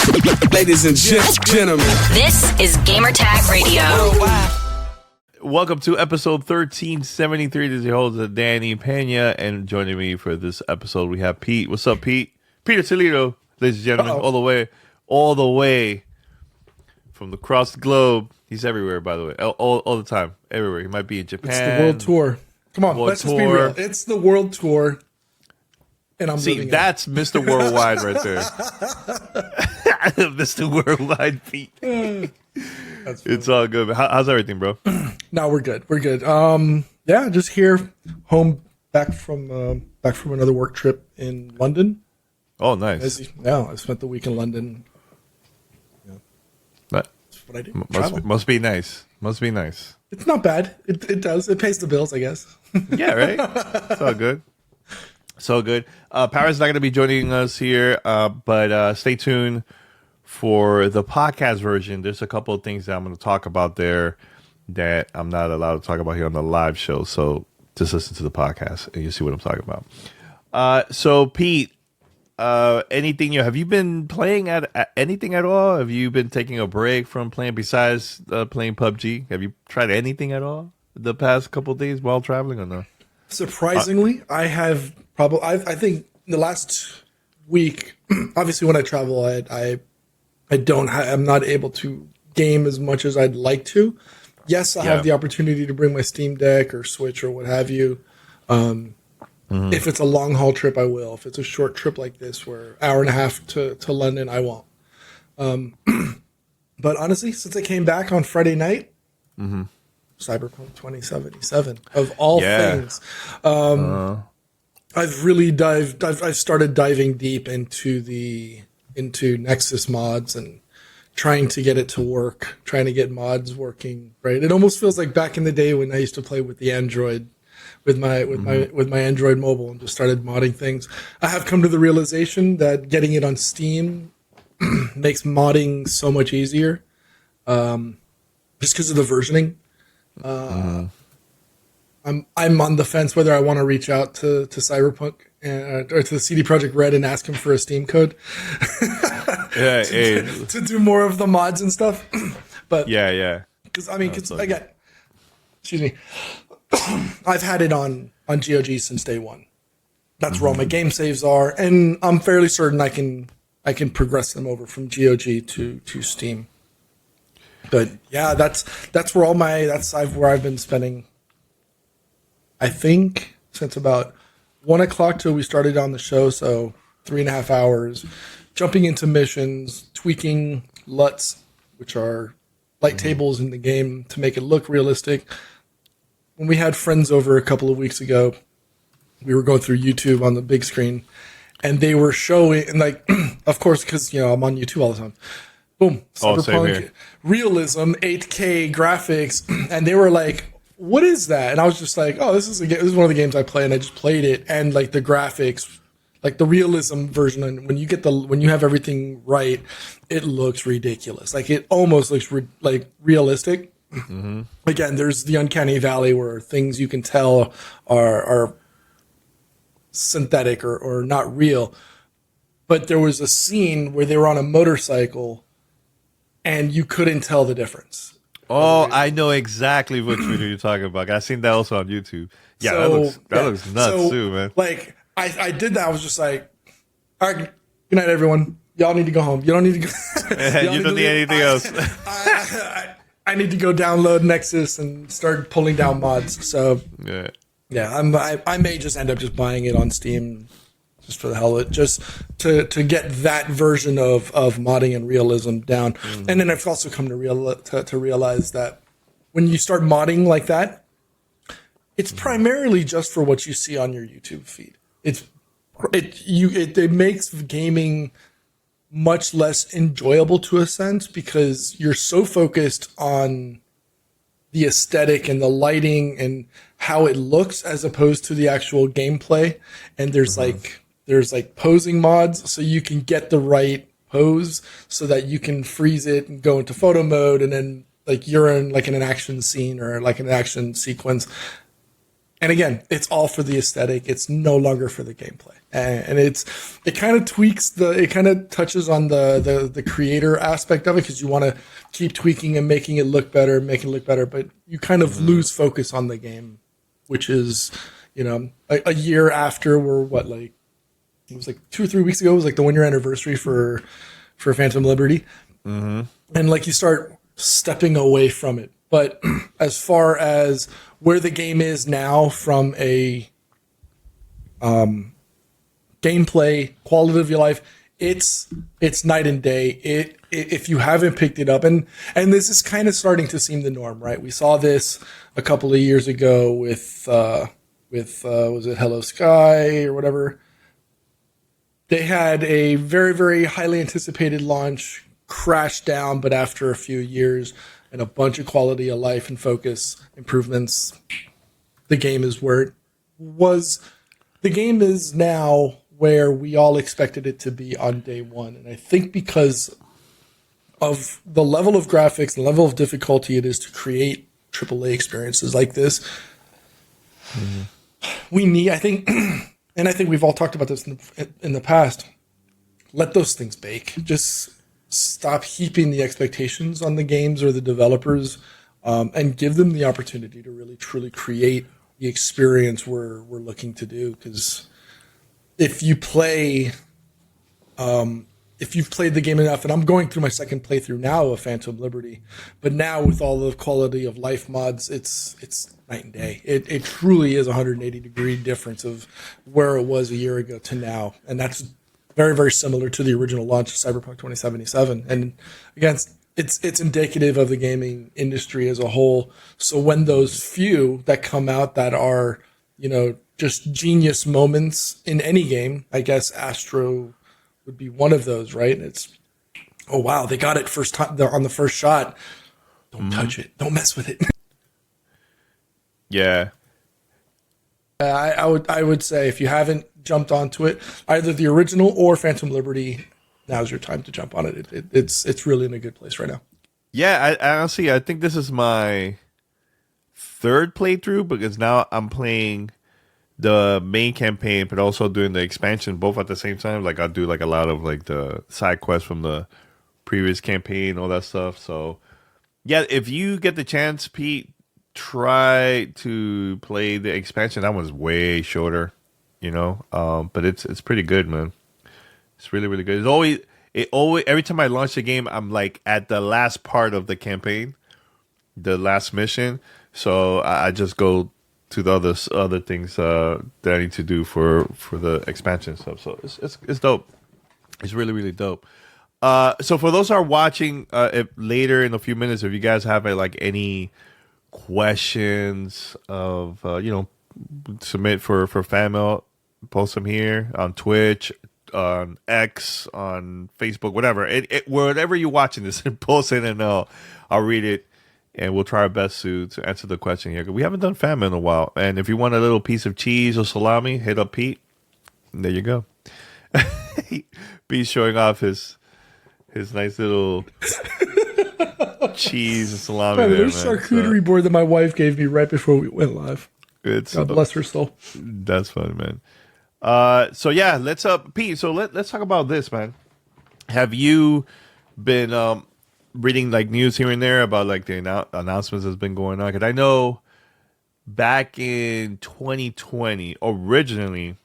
Ladies and gentlemen, this is Gamertag Radio. Welcome to episode 1373. This is your host, Danny Peña, and joining me for this episode, we have Pete. What's up, Pete? Peter Toledo, ladies and gentlemen, all the way from across the globe. He's everywhere, by the way, all the time, everywhere. He might be in Japan. It's the world tour. Come on, let's just be real. It's the world tour, and I'm See, that's Mr. Worldwide right there. Mr. Worldwide, Pete. It's all good. How's everything, bro? No, we're good. We're good. Yeah, just here, home, back from another work trip in London. Oh, nice. I spent the week in London. Yeah. That's what I do. Must be nice. Must be nice. It's not bad. It does. It pays the bills, I guess. Yeah, right? It's all good. So good. Paris not going to be joining us here, but stay tuned for the podcast version. There's a couple of things that I'm going to talk about there that I'm not allowed to talk about here on the live show. So just listen to the podcast and you'll see what I'm talking about. So Pete, anything have you been playing at anything at all? Have you been taking a break from playing besides playing PUBG? Have you tried anything at all the past couple of days while traveling or no? Surprisingly, I have probably. I think in the last week, obviously, when I travel, I'm not able to game as much as I'd like to. Yes, I have the opportunity to bring my Steam Deck or Switch or what have you. If it's a long haul trip, I will. If it's a short trip like this, where hour and a half to London, I won't. But honestly, since I came back on Friday night. Cyberpunk 2077 of all things. I've really I've started diving deep into Nexus mods and trying to get it to work, trying to get mods working, right? It almost feels like back in the day when I used to play with the Android, with my Android mobile, and just started modding things. I have come to the realization that getting it on Steam makes modding so much easier, just because of the versioning. I'm on the fence whether I want to reach out to Cyberpunk or to the CD Projekt Red and ask him for a Steam code to do more of the mods and stuff. But because again, excuse me, I've had it on GOG since day one. That's where all my game saves are, and I'm fairly certain I can progress them over from GOG to Steam. But yeah, that's where where I've been spending. I think since about 1 o'clock till we started on the show, so 3.5 hours, jumping into missions, tweaking LUTs, which are light tables in the game to make it look realistic. When we had friends over a couple of weeks ago, we were going through YouTube on the big screen, and they were showing, and like, of course, because I'm on YouTube all the time. Boom, Cyberpunk, realism, 8K graphics, and they were like, "What is that?" And I was just like, "Oh, this is one of the games I play," and I just played it, and like the graphics, like the realism version, and when you have everything right, it looks ridiculous. Like it almost looks like realistic. Again, there's the uncanny valley where things you can tell are synthetic or not real. But there was a scene where they were on a motorcycle, and you couldn't tell the difference. Oh, I know exactly what video you're talking about. I seen that also on YouTube. Yeah, so, that looks nuts too, man. Like I did that. I was just like, all right, good night, everyone. Y'all need to go home. You don't need to go. You don't need anything else. I need to go download Nexus and start pulling down mods. So I may just end up just buying it on Steam. Just for the hell of it, just to get that version of modding and realism down. And then I've also come to realize that when you start modding like that, it's primarily just for what you see on your YouTube feed. It makes gaming much less enjoyable to a sense because you're so focused on the aesthetic and the lighting and how it looks as opposed to the actual gameplay. And there's like posing mods so you can get the right pose so that you can freeze it and go into photo mode and then like you're in like in an action scene or like an action sequence. And again, it's all for the aesthetic. It's no longer for the gameplay. And it kind of tweaks it kind of touches on the creator aspect of it, because you want to keep tweaking and making it look better, but you kind of lose focus on the game, which is, a year after it was like 2 or 3 weeks ago, it was like the 1 year anniversary for Phantom Liberty. Mm-hmm. And like you start stepping away from it. But as far as where the game is now from a gameplay, quality of your life, it's night and day. If you haven't picked it up, and this is kind of starting to seem the norm, right? We saw this a couple of years ago with was it Hello Sky or whatever? They had a very, very highly anticipated launch, crashed down, but after a few years and a bunch of quality of life and focus improvements, the game is where it was. The game is now where we all expected it to be on day one. And I think because of the level of graphics, the level of difficulty it is to create AAA experiences like this, we need, I think, and I think we've all talked about this in the past, let those things bake. Just stop heaping the expectations on the games or the developers, and give them the opportunity to really, truly create the experience we're looking to do. Because if you've played the game enough, and I'm going through my second playthrough now of Phantom Liberty, but now with all the quality of life mods, it's night and day. It truly is a 180-degree difference of where it was a year ago to now, and that's very, very similar to the original launch of Cyberpunk 2077. And again, it's indicative of the gaming industry as a whole. So when those few that come out that are, just genius moments in any game, I guess Astro would be one of those, right? And it's, oh wow, they got it first time on the first shot. Don't touch it. Don't mess with it. Yeah. I would say if you haven't jumped onto it, either the original or Phantom Liberty, now's your time to jump on it. It's really in a good place right now. Yeah, I honestly, I think this is my third playthrough, because now I'm playing the main campaign, but also doing the expansion both at the same time. Like I'll do like a lot of like the side quests from the previous campaign, all that stuff. So yeah, if you get the chance, Pete, try to play the expansion. That one's way shorter, but it's pretty good, man. It's really, really good. It always every time I launch the game, I'm like at the last part of the campaign, the last mission. So I just go to the other things that I need to do for the expansion stuff. So it's dope. It's really, really dope. So for those who are watching, if later in a few minutes, if you guys have like any questions of submit for fan mail, post them here on Twitch, on X, on Facebook, whatever. Wherever you're watching this, post it and I'll read it, and we'll try our best to answer the question here. We haven't done fan mail in a while, and if you want a little piece of cheese or salami, hit up Pete. And there you go. Pete's showing off his nice little cheese and salami. There's a charcuterie board that my wife gave me right before we went live. God bless her soul. That's funny, man. So yeah, let's Pete. So let's talk about this, man. Have you been reading like news here and there about like the announcements that's been going on? Because I know back in 2020, originally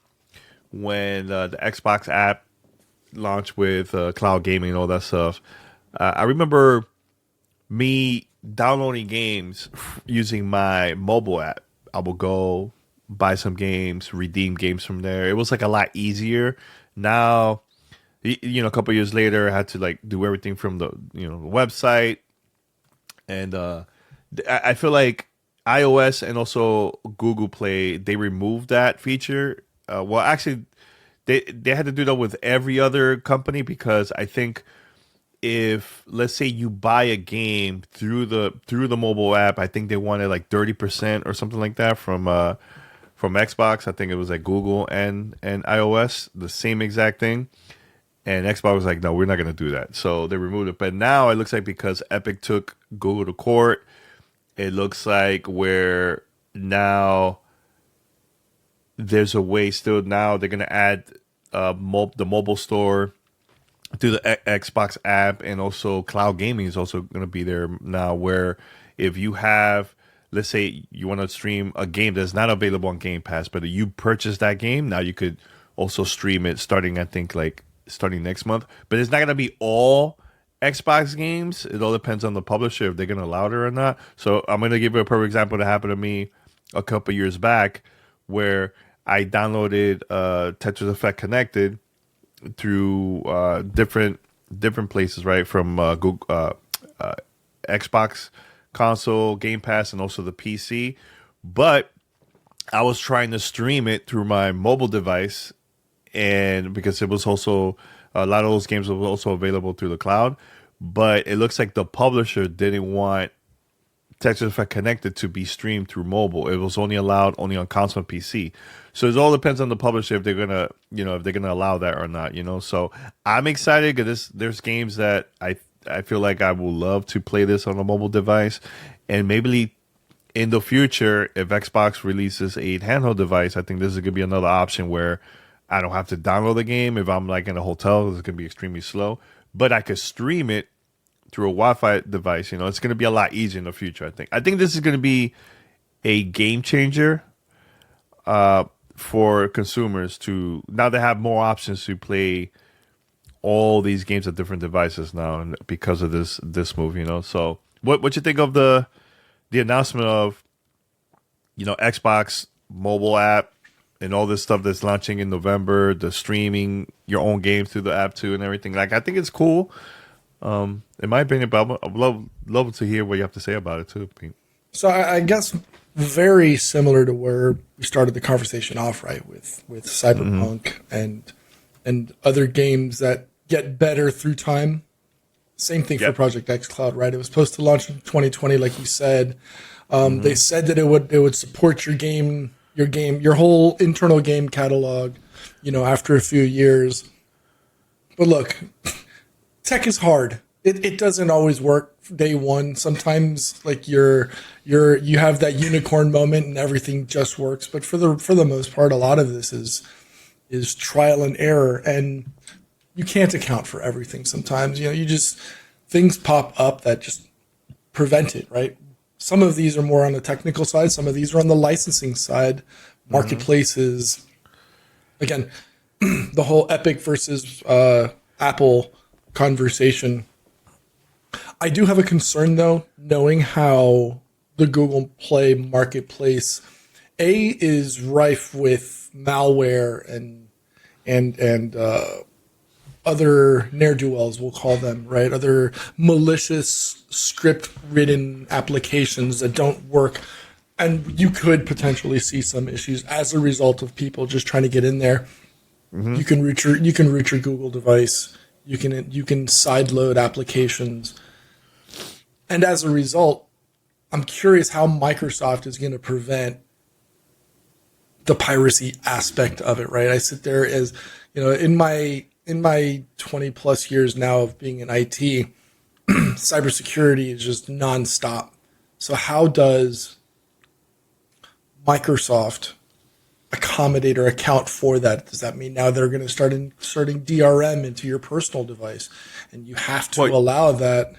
when the Xbox app launched with cloud gaming and all that stuff, I remember me downloading games using my mobile app. I will go buy some games, redeem games from there. It was like a lot easier. Now, a couple years later, I had to like do everything from the website, and I feel like iOS and also Google Play, they removed that feature. Well, actually, they had to do that with every other company, because I think if, let's say, you buy a game through the mobile app, I think they wanted like 30% or something like that from Xbox. I think it was like Google and iOS, the same exact thing. And Xbox was like, no, we're not going to do that. So they removed it. But now it looks like because Epic took Google to court, it looks like where now there's a way still now they're going to add the mobile store through the Xbox app, and also cloud gaming is also going to be there now, where if you have, let's say you want to stream a game that's not available on Game Pass, but you purchase that game, now you could also stream it starting, I think, like starting next month. But it's not going to be all Xbox games. It all depends on the publisher if they're going to allow it or not. So I'm going to give you a perfect example that happened to me a couple years back, where I downloaded Tetris Effect Connected through different places, right? From Google, Xbox console, Game Pass, and also the PC. But I was trying to stream it through my mobile device, and because it was also a lot of those games were also available through the cloud. But it looks like the publisher didn't want Tetris Effect Connected to be streamed through mobile. It was only allowed on console and PC. So it all depends on the publisher if they're gonna, if they're gonna allow that or not. So I'm excited because there's games that I feel like I will love to play this on a mobile device, and maybe in the future, if Xbox releases a handheld device, I think this is gonna be another option where I don't have to download the game if I'm like in a hotel. It's gonna be extremely slow, but I could stream it through a Wi-Fi device. It's going to be a lot easier in the future. I think this is going to be a game changer for consumers to now they have more options to play all these games at different devices now, and because of this move. So what you think of the announcement of Xbox mobile app and all this stuff that's launching in November, the streaming your own games through the app too and everything? Like, I think it's cool. In my opinion, but I'd love to hear what you have to say about it too, Pete. So I guess very similar to where we started the conversation off, right, with Cyberpunk and other games that get better through time. Same thing for Project X Cloud, right? It was supposed to launch in 2020, like you said. They said that it would support your whole internal game catalog, after a few years. But look, tech is hard. It doesn't always work day one. Sometimes like you have that unicorn moment and everything just works. But for the most part, a lot of this is trial and error, and you can't account for everything. Sometimes things pop up that just prevent it, right? Some of these are more on the technical side. Some of these are on the licensing side, marketplaces. Again, the whole Epic versus Apple conversation. I do have a concern, though, knowing how the Google Play marketplace is rife with malware and other ne'er-do-wells, we'll call them, right? Other malicious script-written applications that don't work. And you could potentially see some issues as a result of people just trying to get in there. You can root your Google device. You can sideload applications. And as a result, I'm curious how Microsoft is going to prevent the piracy aspect of it, right? I sit there as, in my 20 plus years now of being in IT, cybersecurity is just nonstop. So how does Microsoft accommodate or account for that? Does that mean now they're going to start inserting DRM into your personal device, and you have to allow that?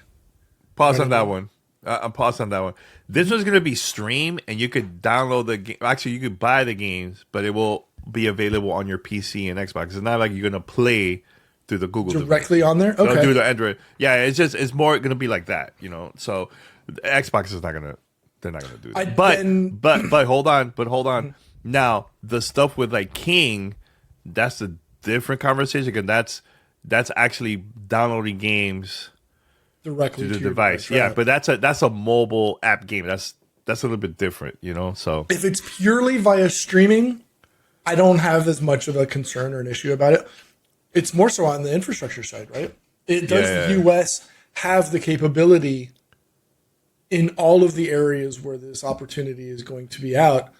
Pause on that one. I'm pausing on that one. This one's going to be streamed, and you could download the game. Actually, you could buy the games, but it will be available on your PC and Xbox. It's not like you're going to play through the Google directly device. On there. Okay, through the Android. Yeah, it's more going to be like that. So the Xbox is not going to. They're not going to do that. But hold on. Now the stuff with like King, that's a different conversation, because that's actually downloading games directly to the device. Yeah, but that's a mobile app game. That's a little bit different, So if it's purely via streaming, I don't have as much of a concern or an issue about it. It's more so on the infrastructure side, right? Does the US have the capability in all of the areas where this opportunity is going to be out,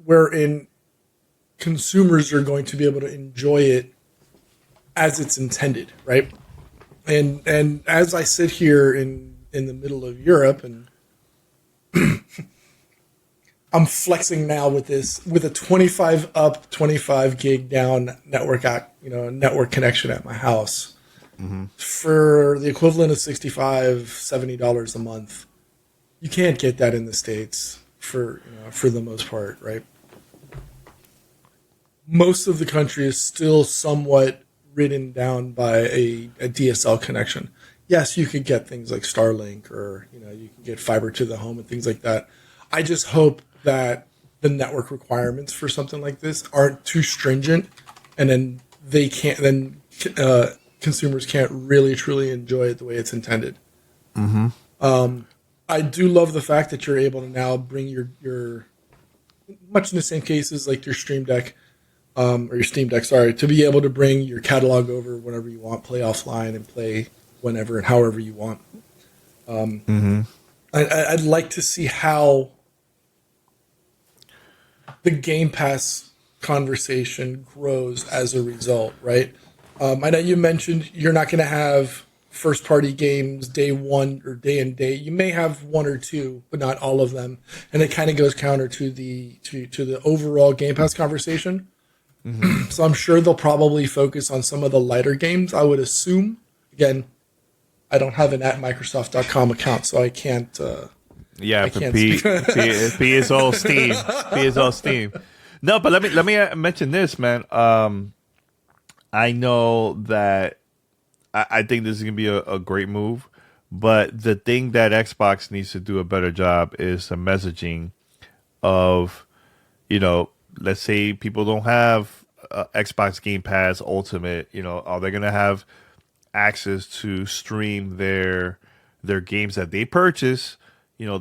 wherein consumers are going to be able to enjoy it as it's intended, right? And as I sit here in the middle of Europe, and I'm flexing now with a 25 up, 25 gig down network connection at my house for the equivalent of $65-$70 a month. You can't get that in the States for the most part, right? Most of the country is still somewhat ridden down by a DSL connection. Yes, you could get things like Starlink, or you can get fiber to the home and things like that. I just hope that the network requirements for something like this aren't too stringent, and then consumers can't really truly enjoy it the way it's intended. I do love the fact that you're able to now bring your much in the same cases like your Stream Deck. Or your Steam Deck, to be able to bring your catalog over whenever you want, play offline and play whenever and however you want. I'd like to see how the Game Pass conversation grows as a result, right? I know you mentioned you're not going to have first-party games day one or day and date. You may have one or two, but not all of them, and it kind of goes counter to the overall Game Pass conversation. So I'm sure they'll probably focus on some of the lighter games, I would assume. Again, I don't have an @Microsoft.com account, so I can't. P is all Steam. P is all Steam. No, but let me mention this, man. I know that I think this is gonna be a great move, but the thing that Xbox needs to do a better job is the messaging of, let's say people don't have Xbox Game Pass Ultimate, are they going to have access to stream their games that they purchase,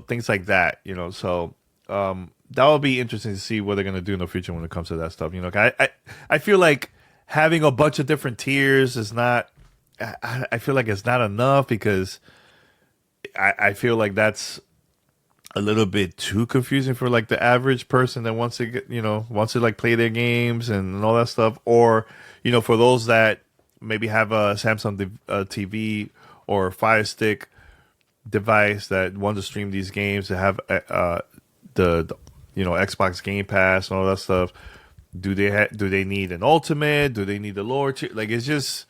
things like that, so that will be interesting to see what they're going to do in the future when it comes to that stuff. I feel like having a bunch of different tiers is not, I feel like it's not enough, because I feel like that's a little bit too confusing for like the average person that wants to get, wants to like play their games and all that stuff, or for those that maybe have a Samsung TV or Fire Stick device that want to stream these games, to have the Xbox Game Pass and all that stuff. Do they need an Ultimate? Do they need the lower tier? Like, it's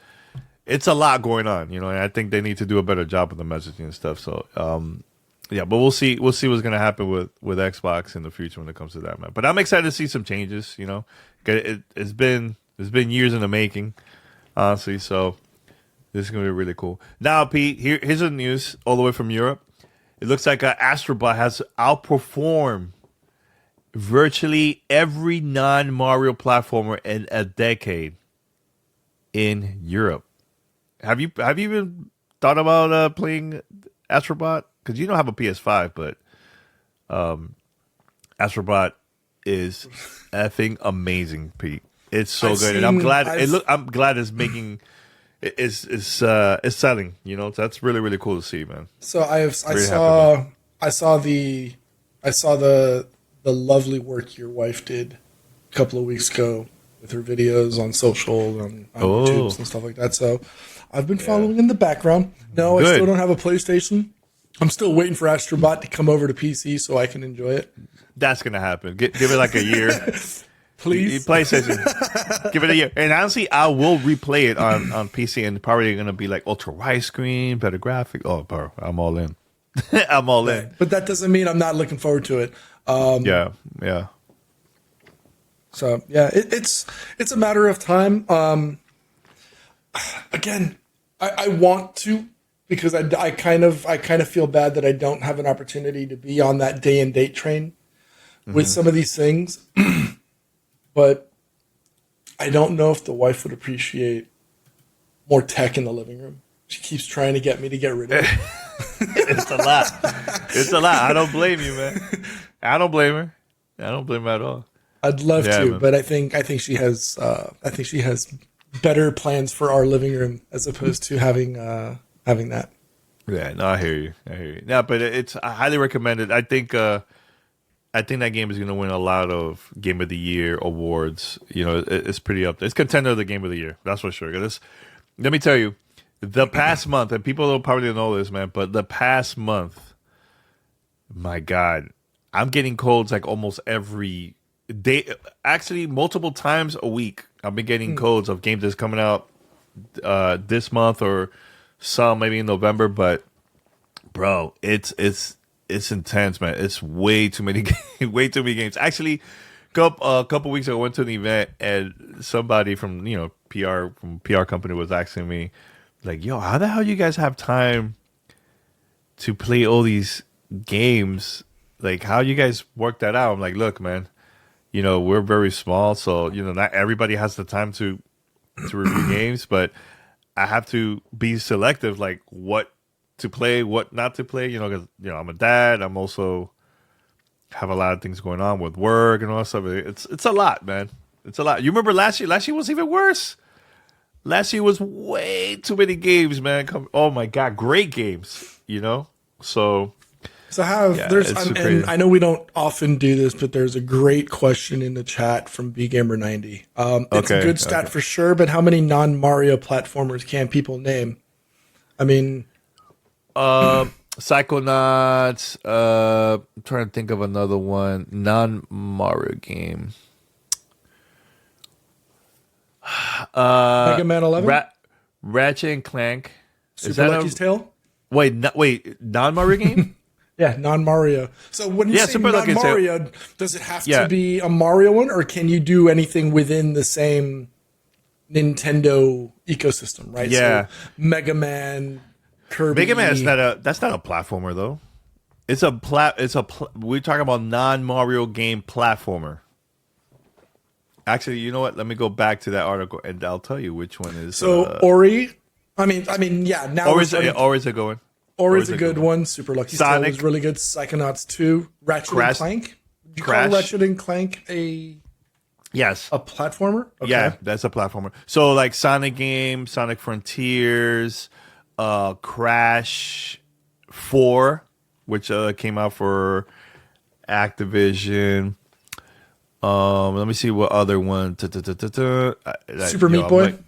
a lot going on, and I think they need to do a better job with the messaging and stuff. So yeah, but we'll see what's going to happen with Xbox in the future when it comes to that, man. But I'm excited to see some changes. It's been years in the making, honestly. So this is going to be really cool. Now, Pete, here's the news all the way from Europe. It looks like Astro Bot has outperformed virtually every non-Mario platformer in a decade in Europe. Have you even thought about playing Astro Bot? Because you don't have a PS5, but Astro Bot is effing amazing, Pete. It's so good, and I'm glad. I'm glad it's making. It's selling. So that's really, really cool to see, man. So I saw the lovely work your wife did a couple of weeks ago with her videos on social and on YouTube and stuff like that. So I've been following in the background. No, I still don't have a PlayStation. I'm still waiting for Astro Bot to come over to PC so I can enjoy it. That's gonna happen. Give it like a year. Please. PlayStation. Give it a year. And honestly, I will replay it on PC, and probably going to be like ultra widescreen, better graphic. Oh, bro, I'm all in. I'm all in. But that doesn't mean I'm not looking forward to it. Yeah. So yeah, it's a matter of time. Again, I want to, because I kind of feel bad that I don't have an opportunity to be on that day and date train with some of these things. But I don't know if the wife would appreciate more tech in the living room. She keeps trying to get me to get rid of it. It's a lot. It's a lot. I don't blame you, man. I don't blame her. I don't blame her at all. I'd love to, man. But I think she has better plans for our living room as opposed to having that. Yeah, no, I hear you. No, but I highly recommend it. I think that game is going to win a lot of Game of the Year awards. It's pretty up there. It's contender of the Game of the Year. That's for sure. Let me tell you, the past month, and people don't probably know this, man, but the past month, my God, I'm getting codes like almost every day. Actually, multiple times a week. I've been getting codes of games that's coming out this month or some maybe in November. But bro, it's intense, man. It's way too many games. Actually, a couple weeks ago, I went to an event and somebody from PR company was asking me like, "Yo, how the hell you guys have time to play all these games? Like, how you guys work that out?" I'm like, "Look, man, we're very small, so not everybody has the time to review games, but I have to be selective, like what to play, what not to play. Because I'm a dad. I'm also have a lot of things going on with work and all that stuff. It's a lot, man. It's a lot. You remember last year? Last year was even worse. Last year was way too many games, man. Oh my god, great games. So and I know we don't often do this, but there's a great question in the chat from BGamer90. It's a good stat for sure, but how many non-Mario platformers can people name? I mean, Psychonauts. I'm trying to think of another one. Non-Mario game. Mega Man 11? Ratchet and Clank. Super Lucky's Tale? Wait, non-Mario game? Yeah, non-Mario. So when you say Super non-Mario, does it have to be a Mario one, or can you do anything within the same Nintendo ecosystem, right? Yeah. So Mega Man, Kirby. Mega Man that's not a platformer though. We're talking about non-Mario game platformer. Actually, you know what? Let me go back to that article and I'll tell you which one is. So Ori. I mean, yeah. Now Ori's a good one. Ori's a good one. Super Lucky Tale is really good. Psychonauts 2, Ratchet and Clank. Do you call Ratchet and Clank a platformer? Okay. Yeah, that's a platformer. So like Sonic games, Sonic Frontiers, Crash 4, which came out for Activision. Let me see what other one. Super Meat Boy.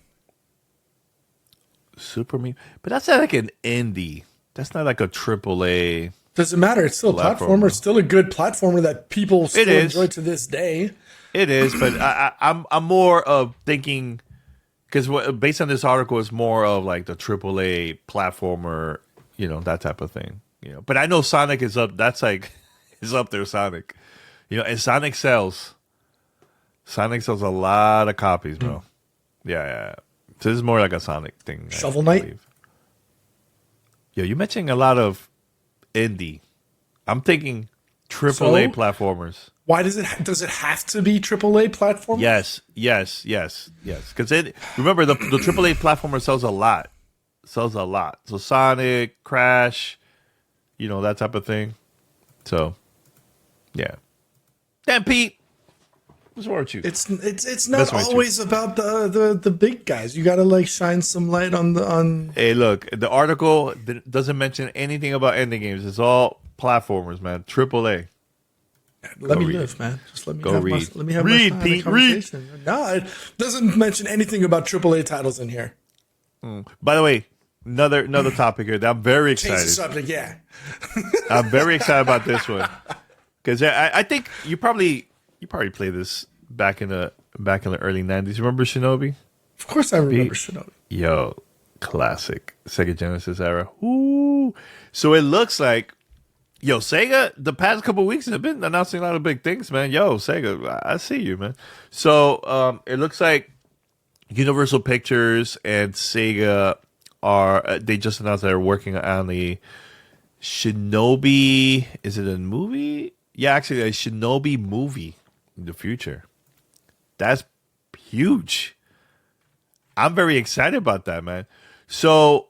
Super Meat, but that's like an indie. That's not like a AAA. Doesn't matter. It's still a platformer. It's still a good platformer that people still enjoy to this day. It is, but I'm more of thinking because based on this article, it's more of like the AAA platformer, that type of thing. But I know Sonic is up. That's like is up there. Sonic, and Sonic sells. Sonic sells a lot of copies, bro. Yeah. So this is more like a Sonic thing. Shovel Knight? Yo, you're mentioning a lot of indie. I'm thinking AAA platformers. Why does it have to be AAA platform? Yes. Because remember the AAA platformer sells a lot. So Sonic, Crash, that type of thing. So, yeah. Damn, Pete. What's wrong with you? It's not always about the big guys. You got to shine some light on. Hey, look, the article doesn't mention anything about ending games. It's all platformers, man. AAA. Let me live, man. Just let me have read. Let me have read, my Pete, conversation. Read. No, it doesn't mention anything about AAA titles in here. By the way, another topic here that I'm very excited. Change the subject, yeah. I'm very excited about this one because I think you probably played this back in the early 90s. Remember Shinobi? Of course I remember Shinobi. Yo, classic Sega Genesis era. Ooh. So it looks like Sega, the past couple of weeks have been announcing a lot of big things, man. Yo, Sega, I see you, man. So it looks like Universal Pictures and Sega they just announced they're working on the Shinobi. Is it a movie? Yeah, actually, a Shinobi movie in the future. That's huge. I'm very excited about that, man. So,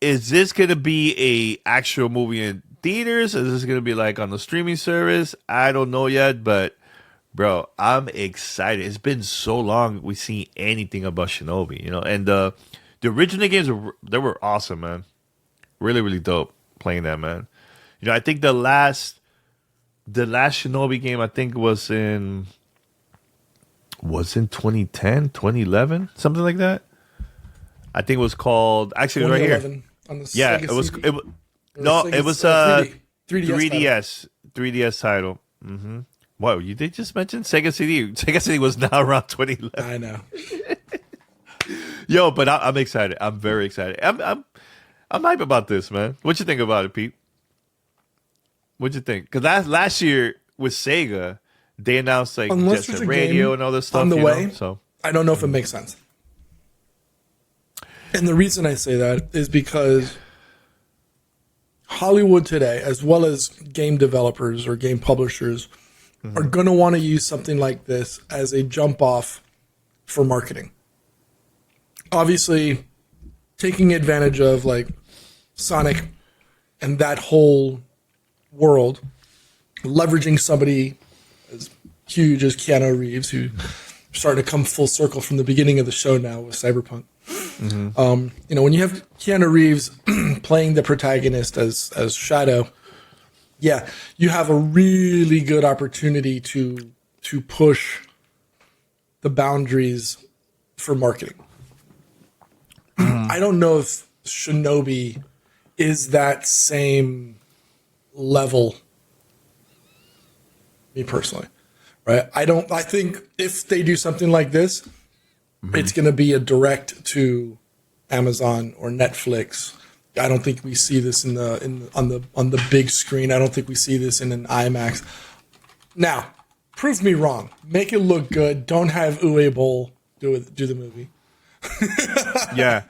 is this going to be a actual movie in theaters? Is this going to be like on the streaming service? I don't know yet, but bro, I'm excited. It's been so long we've seen anything about Shinobi, and the original games they were awesome, man. Really, really dope playing that, man. I think the last Shinobi game I think was in 2010, 2011, something like that. I think it was called actually right here. On the yeah, Sega it was. CD? It was 3DS. 3DS title. Mm-hmm. Whoa, you did just mention Sega CD. Sega CD was now around 2011. I know. Yo, but I'm excited. I'm very excited. I'm hype about this, man. What you think about it, Pete? What'd you think? Because last year with Sega, they announced like Jet Set Radio and all this stuff on the way. So I don't know if it makes sense. And the reason I say that is because Hollywood today, as well as game developers or game publishers, are going to want to use something like this as a jump off for marketing. Obviously, taking advantage of like Sonic and that whole world, leveraging somebody as huge as Keanu Reeves, who started to come full circle from the beginning of the show now with Cyberpunk. You know, when you have Keanu Reeves playing the protagonist as Shadow, yeah, you have a really good opportunity to push the boundaries for marketing. I don't know if Shinobi is that same level, me personally, right? I think if they do something like this, it's going to be a direct to Amazon or Netflix. I don't think we see this on the big screen. I don't think we see this in an IMAX. Now, prove me wrong. Make it look good. Don't have Uwe Boll do the movie. Yeah.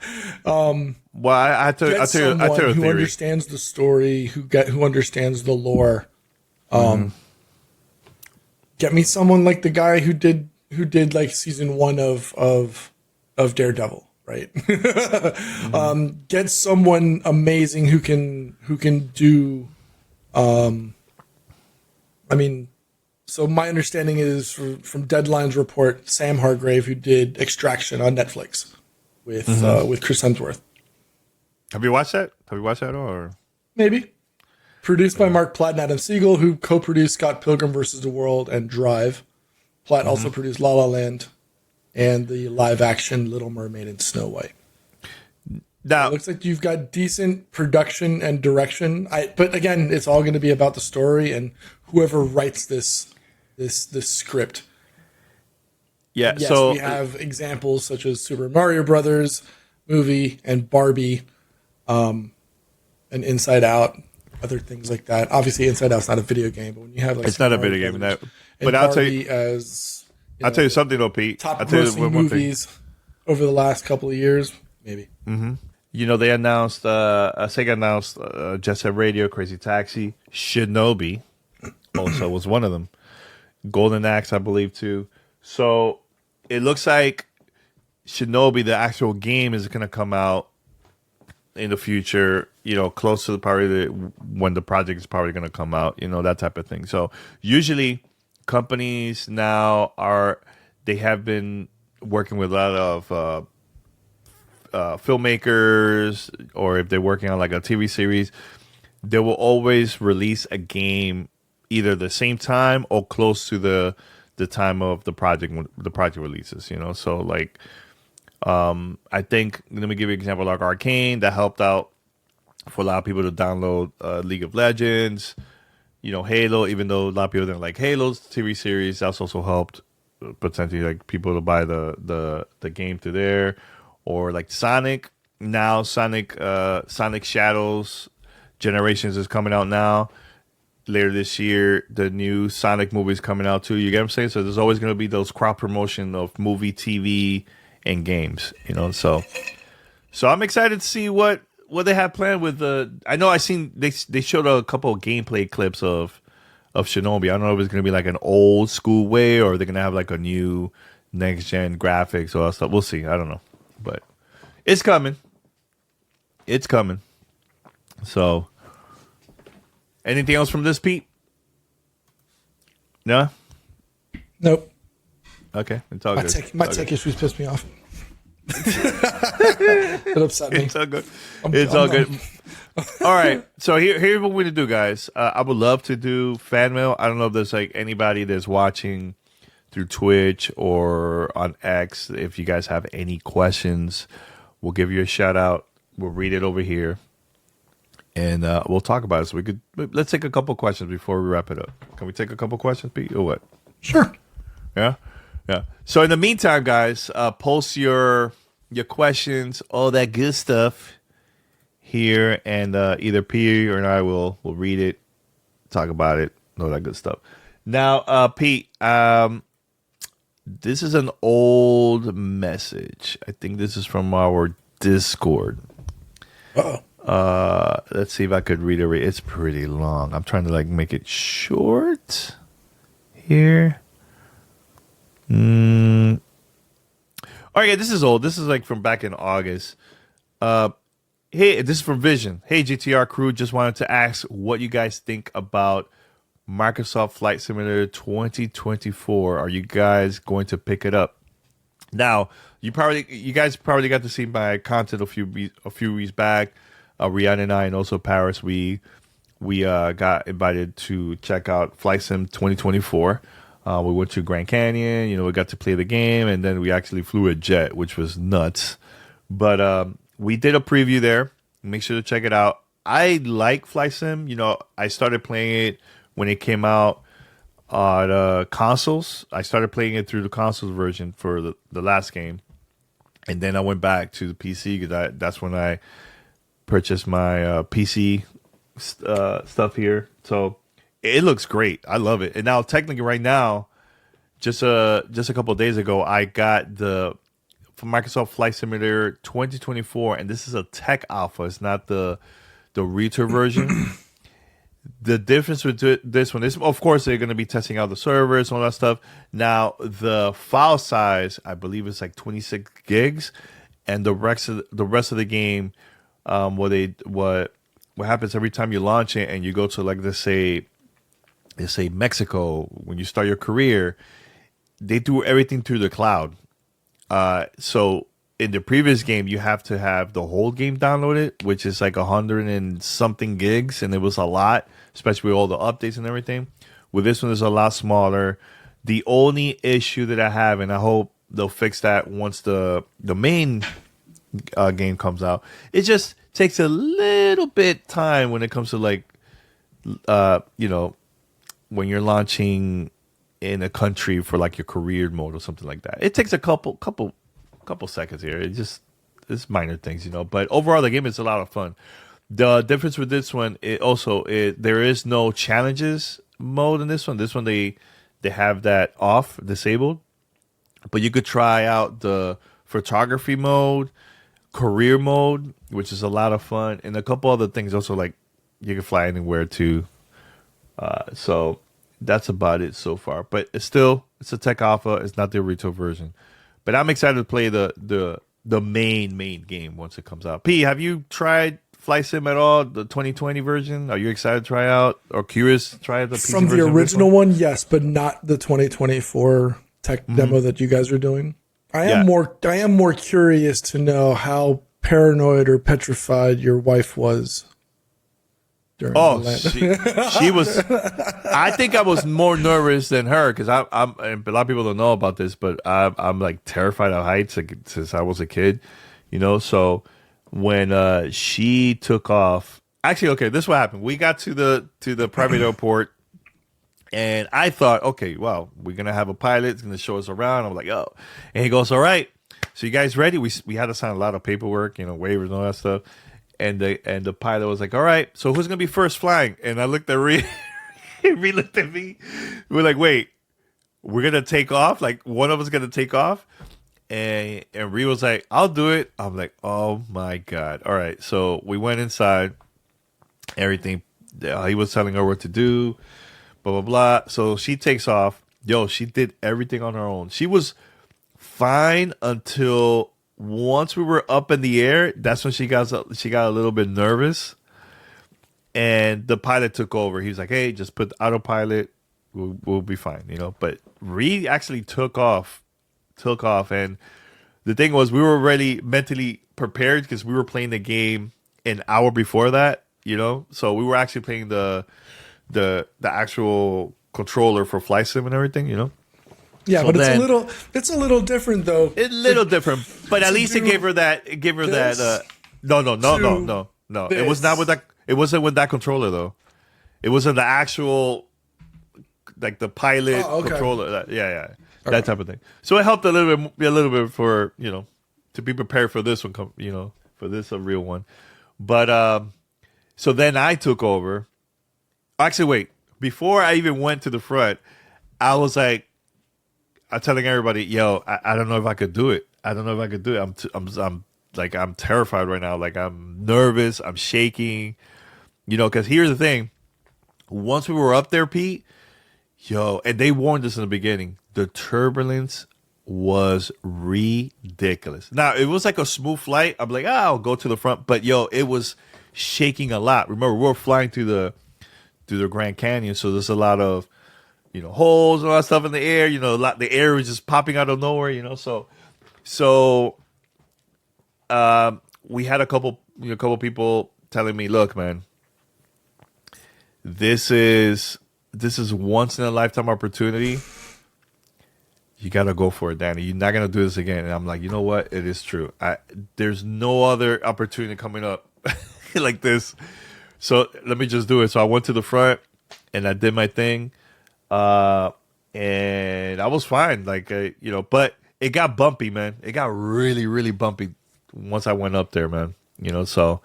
Well, I tell you a theory. Who understands the story, who understands the lore. Get me someone like the guy who did like season 1 of Daredevil, right? Get someone amazing who can do. I mean, so my understanding is from Deadline's report, Sam Hargrave, who did Extraction on Netflix with Chris Hemsworth. Have you watched that? Have you watched that or maybe? Produced by Mark Platt and Adam Siegel, who co-produced Scott Pilgrim vs. the World and Drive. Platt also produced La La Land and the live-action Little Mermaid and Snow White. Now, it looks like you've got decent production and direction. But again, it's all going to be about the story and whoever writes this script. Yeah. Yes, so we have examples such as Super Mario Brothers movie and Barbie, and Inside Out, other things like that. Obviously, Inside Out's not a video game, but when you have like it's not a video game. But I'll tell you, I'll tell you something though, Pete. Top grossing movies over the last couple of years, maybe. You know, they announced, Sega announced Jet Set Radio, Crazy Taxi, Shinobi also was one of them. Golden Axe, I believe, too. So it looks like Shinobi, the actual game, is going to come out in the future, you know, close to when the project is probably going to come out, you know, that type of thing. So usually companies now they have been working with a lot of filmmakers, or if they're working on like a TV series, they will always release a game either the same time or close to the time of the project when the project releases, you know. So like I think, let me give you an example, like Arcane, that helped out for a lot of people to download League of Legends, you know, Halo, even though a lot of people didn't like Halo's TV series, that's also helped potentially like people to buy the game through there. Or like Sonic, now Sonic Shadows Generations is coming out now. Later this year, the new Sonic movie is coming out too. You get what I'm saying? So there's always going to be those crowd promotion of movie, TV, and games. You know, so I'm excited to see what they have planned with the. I know they showed a couple of gameplay clips of Shinobi. I don't know if it's going to be like an old school way or they're going to have like a new next gen graphics or all that stuff. We'll see. I don't know. But it's coming. It's coming. So, anything else from this, Pete? No? Nope. Okay. It's all good. My tech issues pissed me off. It upset me. It's all good. It's all good. All right. So here's what we're going to do, guys. I would love to do fan mail. I don't know if there's like anybody that's watching through Twitch or on X. If you guys have any questions, we'll give you a shout out. We'll read it over here. and we'll talk about it. So let's take a couple questions before we wrap it up. Can we take a couple questions, Pete, or what? Sure. Yeah. So in the meantime, guys, post your questions, all that good stuff here, and either P or I will read it, talk about it, all that good stuff. Now, Pete, this is an old message. I think this is from our Discord. Let's see if I could read it. It's pretty long. I'm trying to make it short here. Oh yeah, this is old. This is from back in August. Hey, this is from Vision. Hey, GTR crew, just wanted to ask what you guys think about Microsoft Flight Simulator 2024. Are you guys going to pick it up? Now, you guys probably got to see my content a few weeks back. Rihanna and I, and also Paris, we got invited to check out Flight Sim 2024. We went to Grand Canyon. We got to play the game, and then we actually flew a jet, which was nuts. But we did a preview there. Make sure to check it out. I like Flight Sim. I started playing it when it came out on consoles. I started playing it through the consoles version for the last game. And then I went back to the PC because that's when I purchased my PC stuff here. So it looks great. I love it. And now technically right now, just a couple of days ago, I got from Microsoft Flight Simulator 2024, and this is a tech alpha. It's not the retail version. The difference with this one is, of course, they're going to be testing out the servers and all that stuff. Now, the file size, I believe, is 26 gigs, and the rest of the game, what happens every time you launch it and you go to let's say Mexico when you start your career, they do everything through the cloud. So in the previous game, you have to have the whole game downloaded, which is 100 and something gigs, and it was a lot, especially with all the updates and everything. With this one, it's a lot smaller. The only issue that I have, and I hope they'll fix that once the main game comes out, it just takes a little bit time when it comes to when you're launching in a country for your career mode or something like that. It takes a couple seconds here. It's minor things, but overall the game is a lot of fun. The difference with this one, there is no challenges mode in this one. This one they have that disabled, but you could try out the photography mode, career mode, which is a lot of fun, and a couple other things also, you can fly anywhere too. So that's about it so far, but it's a tech alpha. It's not the retail version, but I'm excited to play the main game once it comes out. P, have you tried Flight Sim at all, the 2020 version? Are you excited to try out or curious to try the PC from the original one? Yes, but not the 2024 tech demo that you guys are doing. I am more curious to know how paranoid or petrified your wife was. She was. I think I was more nervous than her because I'm. And a lot of people don't know about this, but I'm terrified of heights since I was a kid, So when she took off, actually, okay, this is what happened. We got to the private airport, and I thought, okay, well, we're gonna have a pilot. It's gonna show us around. I'm like, oh, and he goes, all right. So you guys ready? We had to sign a lot of paperwork, waivers and all that stuff. And the pilot was like, all right, so who's going to be first flying? And I looked at Ree. Ree looked at me. We're like, wait, we're going to take off? One of us going to take off? And Ree was like, I'll do it. I'm like, oh, my God. All right, so we went inside. Everything. He was telling her what to do, blah, blah, blah. So she takes off. She did everything on her own. She was fine until once we were up in the air. That's when she got a little bit nervous, and the pilot took over. He was like, "Hey, just put the autopilot. We'll be fine," But Reed actually took off, and the thing was, we were already mentally prepared because we were playing the game an hour before that, So we were actually playing the actual controller for Flight Sim and everything, Yeah, so but it's a little different though. It's a little different, but at least it gave her that. No. It was not with that. It wasn't with that controller though. It wasn't the actual, like the pilot controller. That type of thing. So it helped a little bit for to be prepared for this one. For this a real one. But so then I took over. Actually, wait. Before I even went to the front, I was like, I'm telling everybody, yo, I don't know if I could do it. I don't know if I could do it. I'm terrified right now. Like I'm nervous. I'm shaking. Because here's the thing. Once we were up there, Pete, and they warned us in the beginning, the turbulence was ridiculous. Now, it was like a smooth flight. I'm like, I'll go to the front. But, it was shaking a lot. Remember, we were flying through the Grand Canyon, so there's a lot of, holes and all that stuff in the air. The air was just popping out of nowhere, So we had a couple people telling me, look, man, this is once in a lifetime opportunity. You got to go for it, Danny. You're not going to do this again. And I'm like, you know what? It is true. There's no other opportunity coming up like this. So let me just do it. So I went to the front and I did my thing. And I was fine. But it got bumpy, man. It got really, really bumpy once I went up there, man. So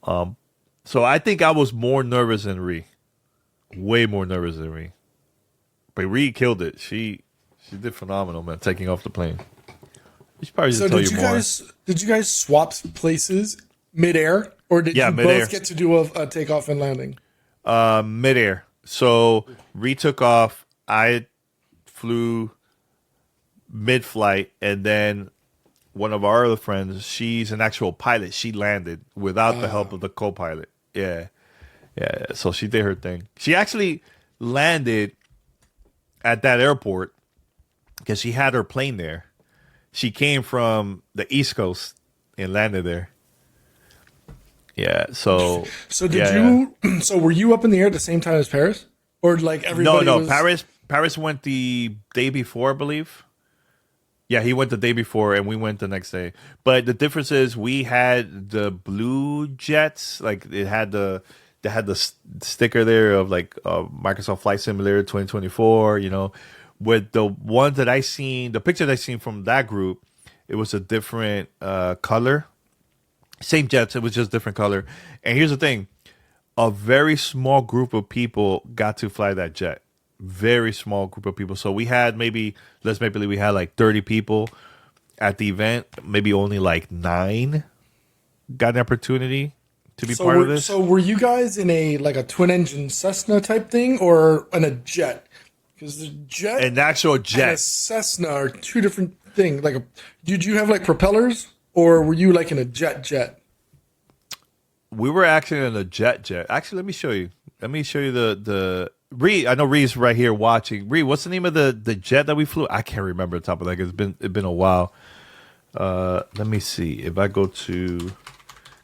I think I was more nervous than Ree. Way more nervous than Ree. But Ree killed it. She did phenomenal, man, taking off the plane. We should probably just tell you more. Did you guys swap places mid-air? Or did you mid-air. Both get to do a takeoff and landing? Mid-air. So Ree took off. I flew mid-flight. And then one of our other friends, she's an actual pilot. She landed without the help of the co-pilot. Yeah. So she did her thing. She actually landed at that airport because she had her plane there. She came from the East Coast and landed there. Yeah. So did you? So were you up in the air at the same time as Paris, or like everybody? No. Paris went the day before, I believe. Yeah, he went the day before, and we went the next day. But the difference is we had the blue jets. Like they had the sticker there of like Microsoft Flight Simulator 2024. With the one that I seen, the picture that I seen from that group, it was a different color. Same jets, it was just different color. And here's the thing: a very small group of people got to fly that jet. Very small group of people. So we had let's make believe we had like 30 people at the event. Maybe only like 9 got an opportunity to be part of this. So were you guys in a twin engine Cessna type thing or in a jet? Because the jet, an actual jet, and a Cessna are two different things. Did you have like propellers, or were you like in a jet? We were actually in a jet. Actually, let me show you. The Ree. I know Ree's right here watching. Ree, what's the name of the jet that we flew? I can't remember the top of that. It's been a while. Let me see if I go to.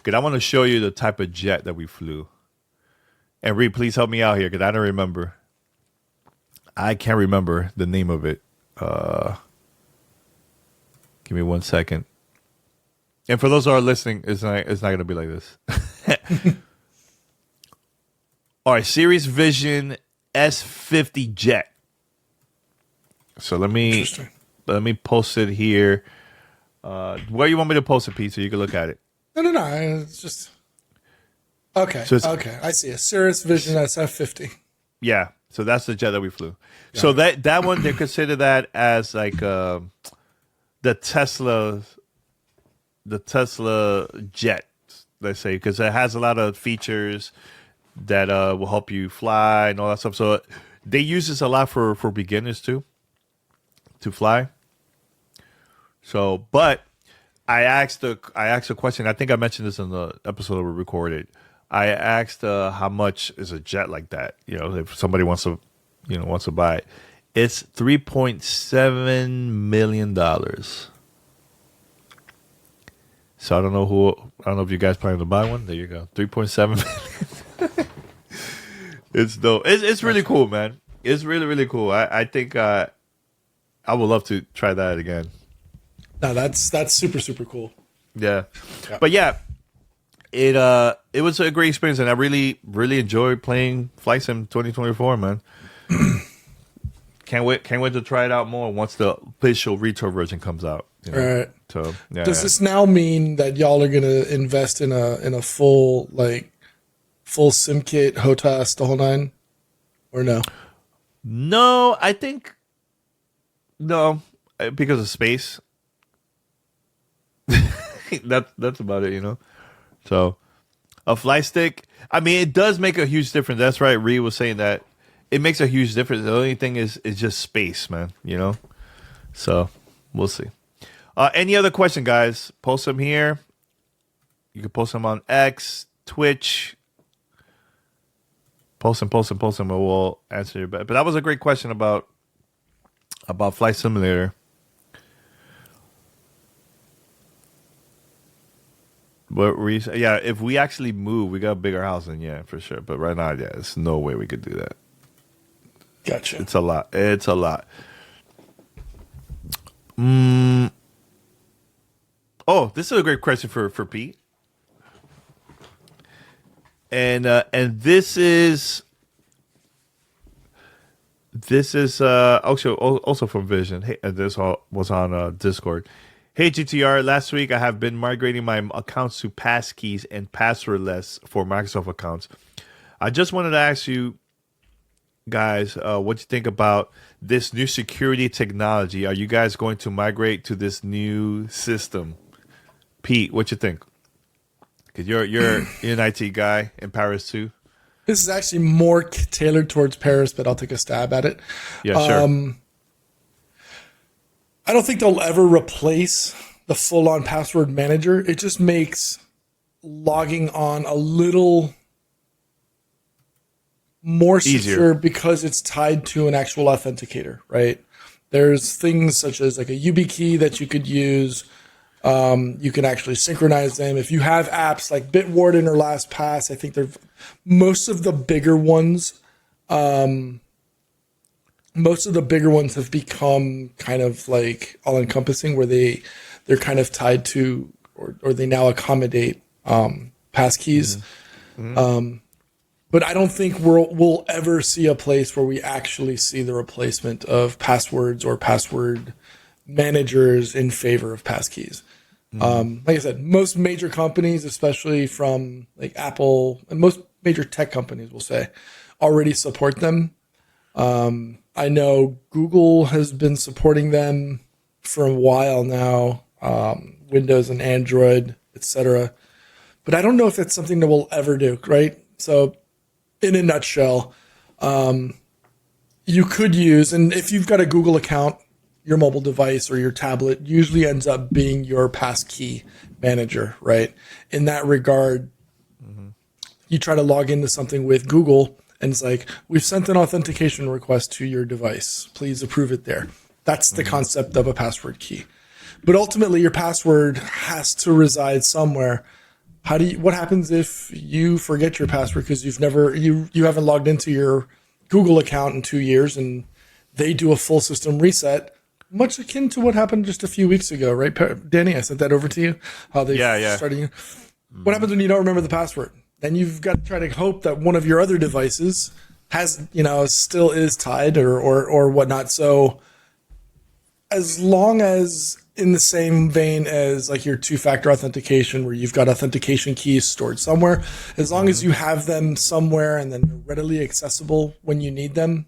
Cause I want to show you the type of jet that we flew. And Ree, please help me out here because I don't remember. I can't remember the name of it. Give me 1 second. And for those who are listening, it's not going to be like this. All right, Series Vision S50 jet. So let me post it here. Where you want me to post it, Pete, so you can look at it? No. It's just okay. Okay, I see a Cirrus Vision SF50. Yeah, so that's the jet that we flew. Yeah. So that one, they consider that as like the Tesla jet, let's say, because it has a lot of features that will help you fly and all that stuff. So they use this a lot for beginners too, to fly. So, but I asked a question. I think I mentioned this in the episode that we recorded. I asked how much is a jet like that? If somebody wants to buy it. It's $3.7 million. So I don't know if you guys plan to buy one. There you go. 3.7 million. It's dope. It's really cool, man. It's really, really cool. I think I would love to try that again. No, that's super, super cool. Yeah. But yeah, it was a great experience, and I really enjoyed playing Flight Sim 2024, man. Can't wait to try it out more once the official retail version comes out. You know? All right. So does this now mean that y'all are gonna invest in a full sim kit, HOTAS, the whole nine, or no? No, I think no, because of space. That's about it, you know. So a flight stick, I mean, it does make a huge difference. That's right. Ree was saying that it makes a huge difference. The only thing is just space, man. You know. So we'll see. Any other question, guys? Post them here. You can post them on X, Twitch. Post them, and we'll answer your back. But that was a great question about Flight Simulator. But yeah, if we actually move, we got a bigger house, then yeah, for sure. But right now, yeah, there's no way we could do that. Gotcha. It's a lot. Oh, this is a great question for Pete. And this is also from Vision. Hey, this was on Discord. Hey GTR, last week I have been migrating my accounts to passkeys and passwordless for Microsoft accounts. I just wanted to ask you guys what you think about this new security technology. Are you guys going to migrate to this new system? Pete, what you think? Because you're an IT guy in Paris too. This is actually more tailored towards Paris, but I'll take a stab at it. Yeah, sure. I don't think they'll ever replace the full-on password manager. It just makes logging on a little more secure because it's tied to an actual authenticator, right? There's things such as like a YubiKey that you could use. You can actually synchronize them. If you have apps like Bitwarden or LastPass, I think they're most of the bigger ones. Most of the bigger ones have become kind of like all-encompassing, where they're kind of tied to, or they now accommodate passkeys. Mm-hmm. But I don't think we'll ever see a place where we actually see the replacement of passwords or password managers in favor of passkeys. Mm-hmm. Like I said, most major companies, especially from like Apple and most major tech companies, will say, already support them. I know Google has been supporting them for a while now, Windows and Android, etc. But I don't know if it's something that we'll ever do, right? So in a nutshell, you could use, and if you've got a Google account, your mobile device or your tablet usually ends up being your passkey manager, right? In that regard, you try to log into something with Google, and it's like, we've sent an authentication request to your device. Please approve it there. That's the concept of a password key. But ultimately, your password has to reside somewhere. What happens if you forget your password because you haven't logged into your Google account in 2 years and they do a full system reset, much akin to what happened just a few weeks ago, right? Danny, I sent that over to you. How they started. What happens when you don't remember the password? Then you've got to try to hope that one of your other devices has, still is tied or whatnot. So as long as in the same vein as like your two-factor authentication, where you've got authentication keys stored somewhere, as long as you have them somewhere and then they're readily accessible when you need them,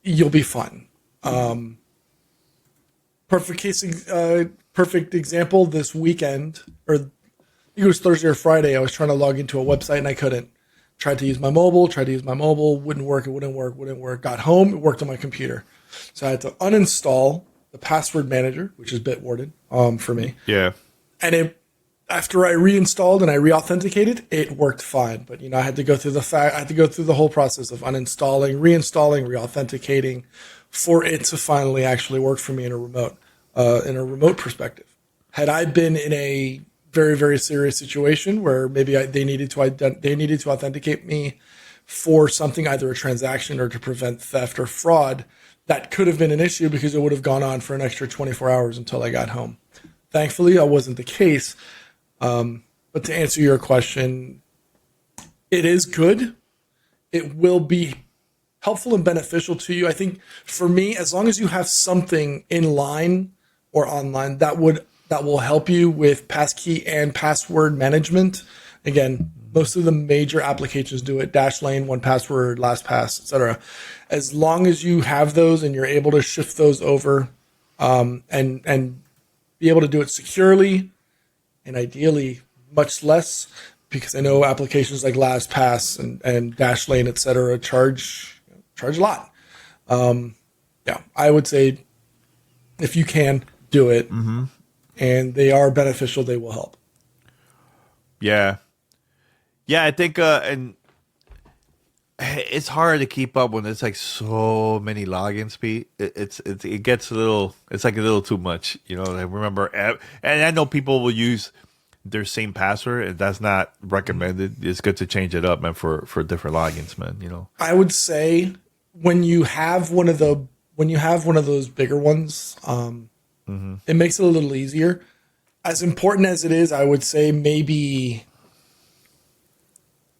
you'll be fine. Perfect example this weekend, or it was Thursday or Friday. I was trying to log into a website and I couldn't. Tried to use my mobile, wouldn't work. Got home, it worked on my computer. So I had to uninstall the password manager, which is Bitwarden, for me. Yeah. And after I reinstalled and I re-authenticated, it worked fine. But I had to go through the whole process of uninstalling, reinstalling, re-authenticating for it to finally actually work for me in a remote perspective. Had I been in a very, very serious situation where maybe they needed to authenticate me for something, either a transaction or to prevent theft or fraud, that could have been an issue because it would have gone on for an extra 24 hours until I got home. Thankfully, that wasn't the case. But to answer your question, it is good. It will be helpful and beneficial to you. I think for me, as long as you have something in line or online that will help you with passkey and password management. Again, most of the major applications do it: Dashlane, 1Password, LastPass, etc. As long as you have those and you're able to shift those over, and be able to do it securely, and ideally much less, because I know applications like LastPass and Dashlane, etc., charge a lot. Yeah, I would say if you can do it, and they are beneficial, they will help. Yeah. Yeah, I think, and it's hard to keep up when it's like so many logins, Pete. It gets a little, it's like a little too much, you know. I remember, and I know people will use their same password, and that's not recommended. It's good to change it up, man, for different logins, man. You know, I would say when you have one of those bigger ones, it makes it a little easier. As important as it is, I would say maybe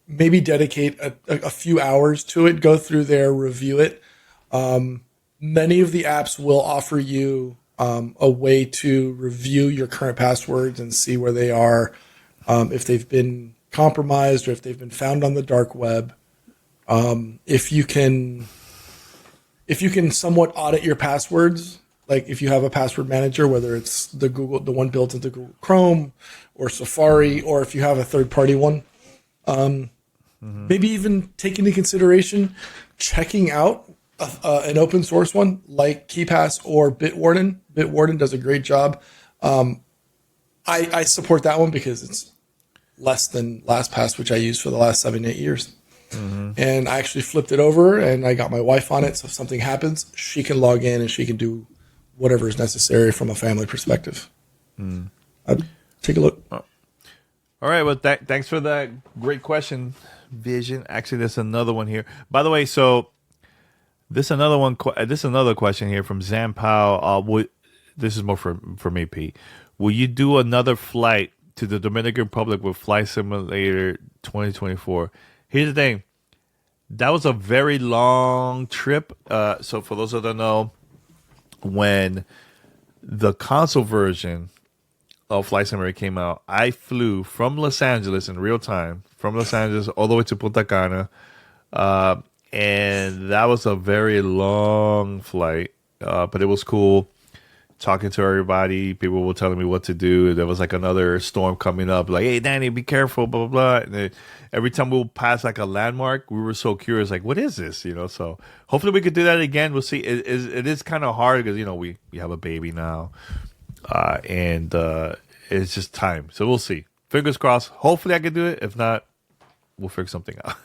dedicate a few hours to it, go through there, review it. Many of the apps will offer you a way to review your current passwords and see where they are, if they've been compromised or if they've been found on the dark web. If you can somewhat audit your passwords, like if you have a password manager, whether it's the one built into Google Chrome or Safari, or if you have a third-party one, maybe even take into consideration checking out an open source one like KeePass or Bitwarden. Bitwarden does a great job. I support that one because it's less than LastPass, which I used for the last 7-8 years. And I actually flipped it over and I got my wife on it. So if something happens, she can log in and she can do whatever is necessary from a family perspective. I'd take a look. All right. Well, thanks for that great question, Vision. Actually, there's another one here. By the way, so this is another question here from Zam Powell. This is more for me, Pete. Will you do another flight to the Dominican Republic with Flight Simulator 2024? Here's the thing. That was a very long trip. So for those that don't know, when the console version of Flight Simulator came out, I flew from Los Angeles in real time, from Los Angeles all the way to Punta Cana. And that was a very long flight, but it was cool. Talking to everybody, people were telling me what to do. There was like another storm coming up, like, "Hey, Danny, be careful," blah blah blah. And then every time we would pass like a landmark, we were so curious, like, "What is this?" You know. So hopefully we could do that again. We'll see. It is kind of hard because we have a baby now, and it's just time. So we'll see. Fingers crossed. Hopefully I can do it. If not, we'll figure something out.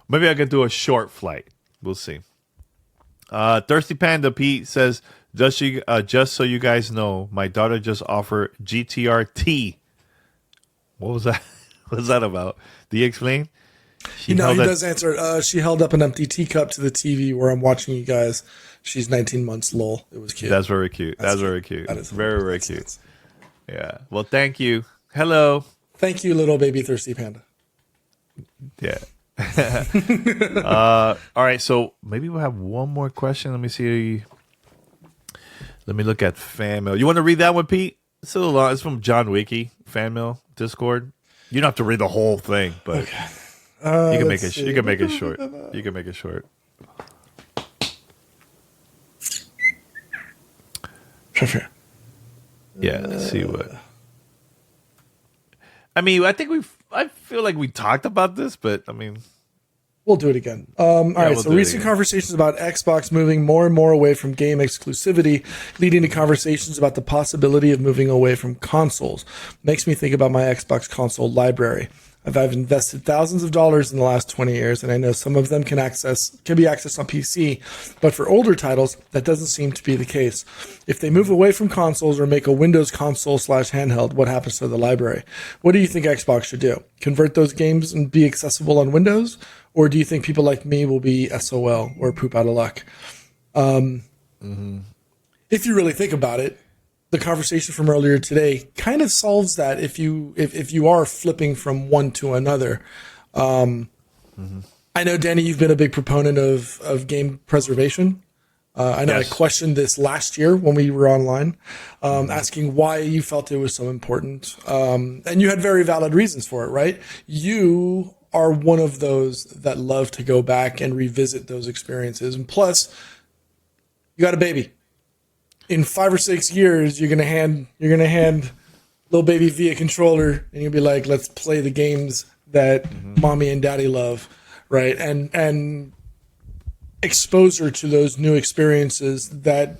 Maybe I could do a short flight. We'll see. Thirsty Panda Pete says, just so you guys know, my daughter just offered GTRT. What was that? What was that about? Do you explain? He does answer. She held up an empty teacup to the TV where I'm watching you guys. She's 19 months, lol. It was cute. That's very cute. That's very cute. That is very, very cute. Yeah. Well, thank you. Hello. Thank you, little baby Thirsty Panda. Yeah. All right, so maybe we'll have one more question. Let me see. Let me look at fan mail. You want to read that one, Pete? It's a little long. It's from John Wiki, fan mail, Discord. You don't have to read the whole thing, but okay. You can make it. You can make it short. You can make it short. Sure. Yeah. Let's see what. I mean, I feel like we talked about this, but I mean, we'll do it again. All right. So recent conversations about Xbox moving more and more away from game exclusivity, leading to conversations about the possibility of moving away from consoles. Makes me think about my Xbox console library. I've invested thousands of dollars in the last 20 years, and I know some of them can be accessed on PC, but for older titles, that doesn't seem to be the case. If they move away from consoles or make a Windows console /handheld, what happens to the library? What do you think Xbox should do? Convert those games and be accessible on Windows? Or do you think people like me will be SOL or poop out of luck? If you really think about it, the conversation from earlier today kind of solves that if you are flipping from one to another. I know, Danny, you've been a big proponent of game preservation. I know yes. I questioned this last year when we were online, asking why you felt it was so important. And you had very valid reasons for it, right? You are one of those that love to go back and revisit those experiences. And plus, you got a baby. In 5 or 6 years, you're gonna hand little baby V a controller, and you'll be like, "Let's play the games that mommy and daddy love," right? And exposure to those new experiences that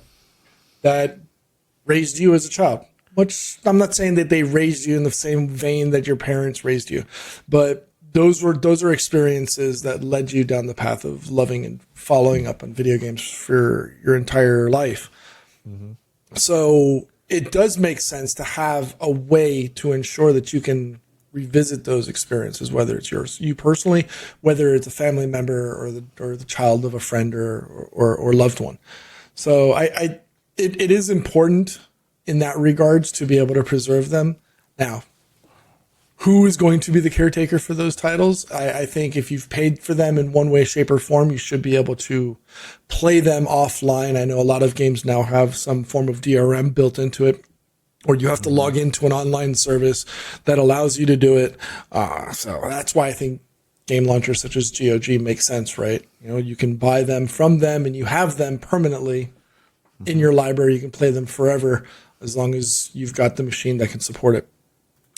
raised you as a child. Which I'm not saying that they raised you in the same vein that your parents raised you, but those are experiences that led you down the path of loving and following up on video games for your entire life. Mm-hmm. So it does make sense to have a way to ensure that you can revisit those experiences, whether it's you personally, whether it's a family member or the child of a friend or loved one. So it is important in that regards to be able to preserve them. Now, who is going to be the caretaker for those titles? I think if you've paid for them in one way, shape, or form, you should be able to play them offline. I know a lot of games now have some form of DRM built into it, or you have to log into an online service that allows you to do it. So that's why I think game launchers such as GOG make sense, right? You know, you can buy them from them and you have them permanently in your library. You can play them forever as long as you've got the machine that can support it.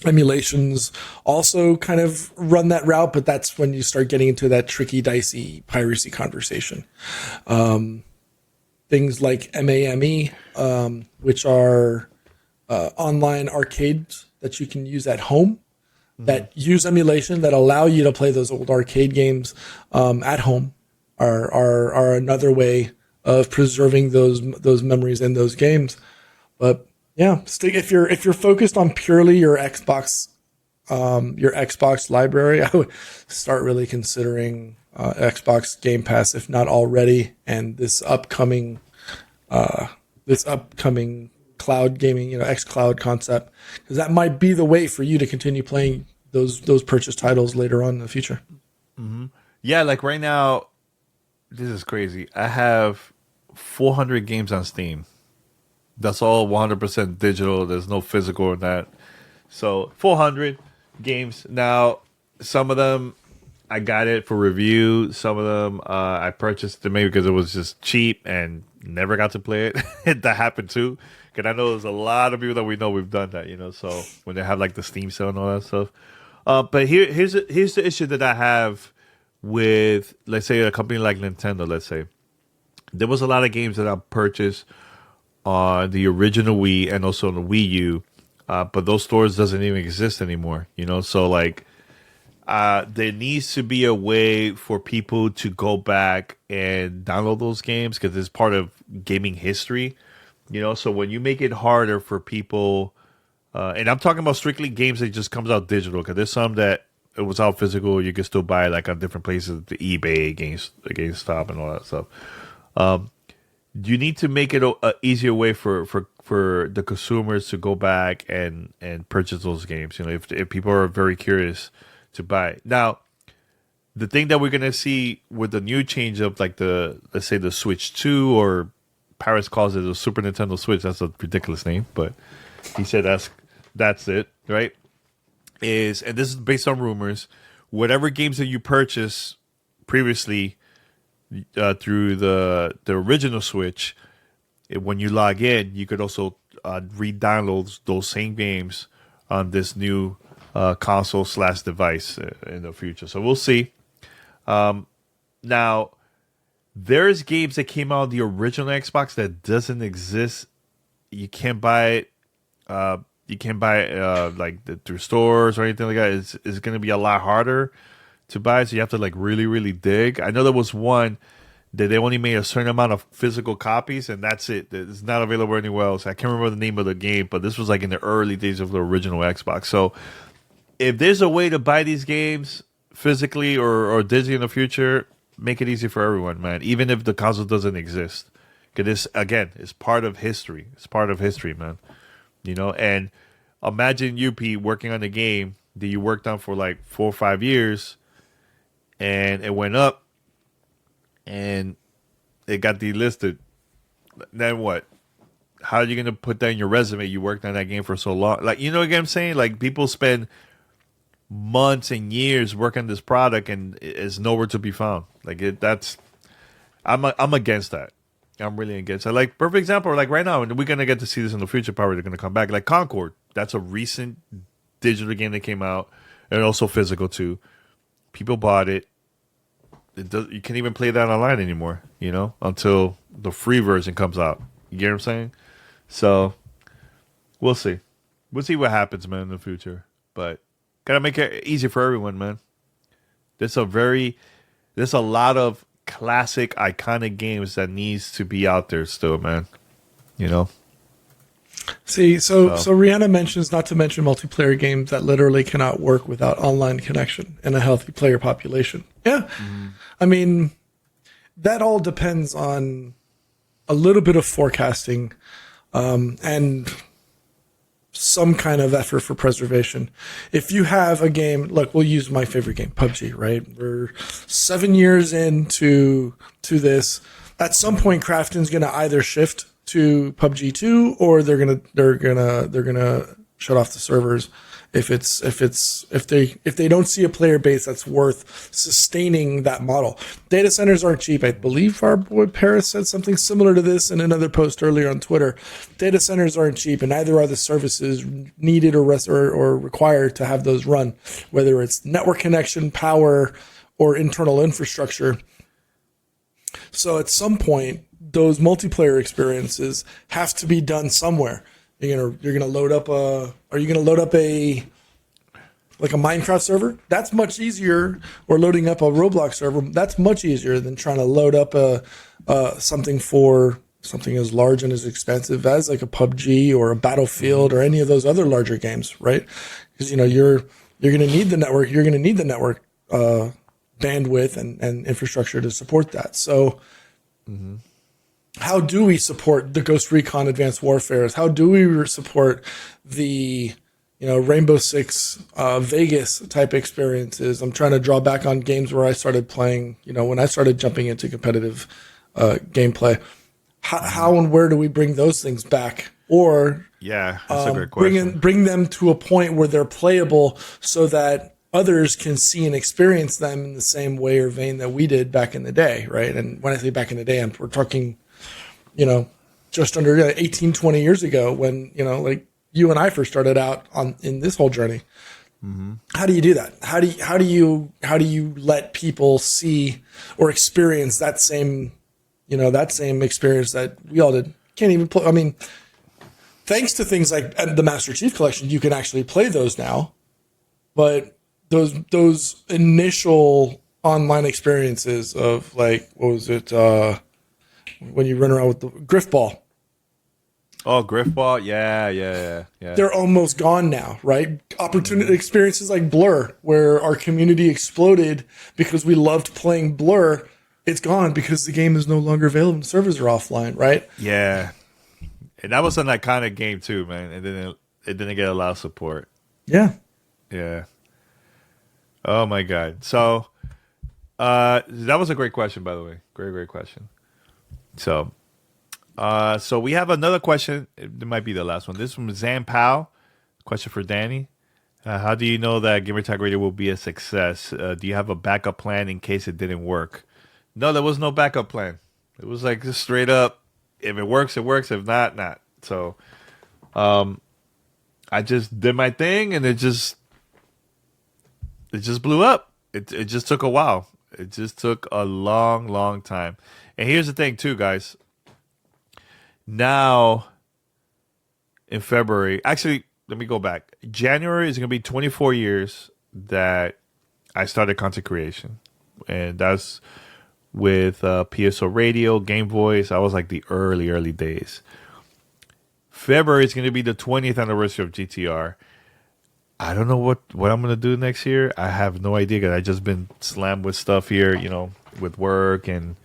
Emulations also kind of run that route, but that's when you start getting into that tricky, dicey piracy conversation. Things like MAME, which are online arcades that you can use at home, that use emulation, that allow you to play those old arcade games at home, are another way of preserving those memories in those games. But yeah, if you're focused on purely your Xbox library, I would start really considering Xbox Game Pass, if not already, and this upcoming cloud gaming, xCloud concept, because that might be the way for you to continue playing those purchase titles later on in the future. Mm-hmm. Yeah, like right now, this is crazy. I have 400 games on Steam. That's all 100% digital. There's no physical in that. So 400 games. Now, some of them I got it for review. Some of them I purchased them maybe because it was just cheap and never got to play it. That happened too. Because I know there's a lot of people that we know we've done that, So when they have like the Steam sale and all that stuff. But here's the issue that I have with, let's say, a company like Nintendo. Let's say there was a lot of games that I purchased on the original Wii and also on the Wii U, but those stores doesn't even exist anymore, So like, there needs to be a way for people to go back and download those games because it's part of gaming history, So when you make it harder for people, and I'm talking about strictly games that just comes out digital, because there's some that it was out physical, you can still buy like on different places, the eBay, GameStop, and all that stuff. You need to make it an easier way for the consumers to go back and purchase those games. If people are very curious to buy. Now, the thing that we're gonna see with the new change of like let's say the Switch 2, or Paris calls it the Super Nintendo Switch. That's a ridiculous name, but he said that's it, right? And this is based on rumors. Whatever games that you purchase previously through the original Switch, when you log in, you could also re-download those same games on this new console/device in the future. So we'll see. Now, there's games that came out on the original Xbox that doesn't exist. You can't buy it. You can't buy it through stores or anything like that. It's going to be a lot harder to buy, so you have to like really, really dig. I know there was one that they only made a certain amount of physical copies, and that's it. It's not available anywhere else. I can't remember the name of the game, but this was like in the early days of the original Xbox. So if there's a way to buy these games physically or digitally in the future, make it easy for everyone, man. Even if the console doesn't exist, because this again is part of history. It's part of history, man. And imagine you, Pete, working on the game that you worked on for like 4 or 5 years, and it went up, and it got delisted. Then what? How are you going to put that in your resume? You worked on that game for so long. Like, you know what I'm saying? Like, people spend months and years working on this product, and it's nowhere to be found. Like, I'm against that. I'm really against it. Like, perfect example, like right now, and we're going to get to see this in the future, probably they're going to come back. Like Concord, that's a recent digital game that came out, and also physical too. People bought it. You can't even play that online anymore, until the free version comes out. You get what I'm saying? So, we'll see. We'll see what happens, man, in the future. But, gotta make it easy for everyone, man. There's a lot of classic, iconic games that needs to be out there still, man. See, so Rihanna mentions not to mention multiplayer games that literally cannot work without online connection and a healthy player population. Yeah. Mm-hmm. I mean, that all depends on a little bit of forecasting and some kind of effort for preservation. If you have a game, look, we'll use my favorite game, PUBG, right? We're 7 years into this. At some point, Krafton's going to either shift to PUBG 2, or they're gonna shut off the servers if they don't see a player base that's worth sustaining that model. Data centers aren't cheap. I believe our boy Paris said something similar to this in another post earlier on Twitter. Data centers aren't cheap, and neither are the services needed or required to have those run, whether it's network connection, power, or internal infrastructure. So at some point, those multiplayer experiences have to be done somewhere. You're gonna load up a Minecraft server? That's much easier. Or loading up a Roblox server? That's much easier than trying to load up something as large and as expensive as like a PUBG or a Battlefield or any of those other larger games, right? Because you're gonna need the network. You're gonna need the network bandwidth and infrastructure to support that. So. Mm-hmm. How do we support the Ghost Recon Advanced Warfares? How do we support the Rainbow Six Vegas type experiences? I'm trying to draw back on games where I started playing, when I started jumping into competitive gameplay. How and where do we bring those things back? Or that's a great question. Bring them to a point where they're playable so that others can see and experience them in the same way or vein that we did back in the day, right? And when I say back in the day, we're talking just under 18, 20 years ago when, like you and I first started out in this whole journey. Mm-hmm. How do you do that? How do you let people see or experience that same experience that we all did? Can't even play. I mean, thanks to things like the Master Chief Collection, you can actually play those now, but those initial online experiences of like, what was it? When you run around with the Griffball. Oh, Griffball. Yeah. They're almost gone now, right? Opportunity experiences like Blur, where our community exploded because we loved playing Blur. It's gone because the game is no longer available and servers are offline, right? Yeah. And that was an iconic game too, man. It didn't get a lot of support. Yeah. Yeah. Oh my God. So that was a great question, by the way. Great question. So we have another question. It might be the last one. This is from Zan Powell. Question for Danny. How do you know that Gamertag Radio will be a success? Do you have a backup plan in case it didn't work? No, there was no backup plan. It was like just straight up. If it works, it works. If not, not. So I just did my thing, and it just blew up. It just took a while. It just took a long time. And here's the thing, too, guys. Now, in February, actually, let me go back. January is going to be 24 years that I started content creation. And that's with PSO Radio, Game Voice. I was like the early days. February is going to be the 20th anniversary of GTR. I don't know what I'm going to do next year. I have no idea because I've just been slammed with stuff here, with work and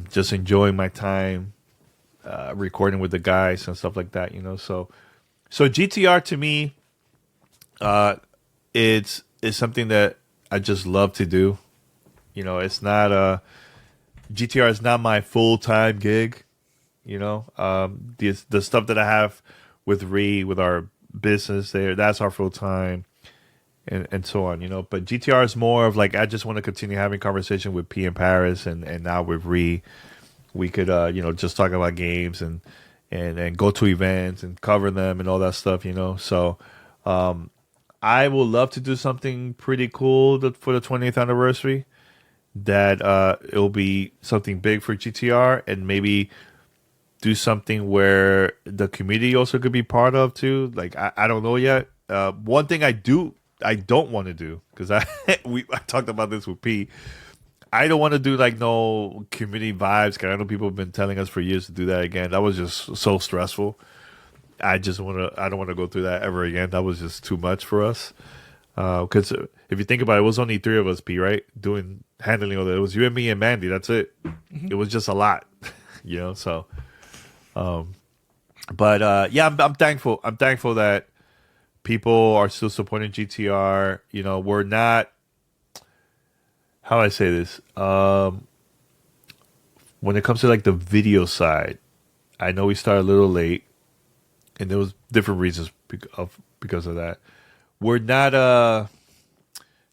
just enjoying my time recording with the guys and stuff like that, So So GTR to me, it's something that I just love to do. You know, it's not GTR is not my full-time gig. You know, the stuff that I have with with our business there, that's our full-time, and so on. You know, but GTR is more of like I just want to continue having conversation with P and Paris, and now with we could you know, just talk about games and go to events and cover them and all that stuff. You know, so I would love to do something pretty cool for the 20th anniversary. That it'll be something big for GTR, and maybe do something where the community also could be part of too. Like I don't know yet. One thing I don't want to do, because I talked about this with P. I don't want to do like no community vibes, because I know people have been telling us for years to do that again. That was just so stressful. I don't want to go through that ever again. That was just too much for us. Because if you think about it, it was only 3 of us, P, right? Handling all that. It was you and me and Mandy. That's it. Mm-hmm. It was just a lot, you know. So, yeah, I'm thankful. I'm thankful that people are still supporting GTR. You know, we're not. How do I say this? When it comes to like the video side, I know we started a little late, and there was different reasons because of that. We're not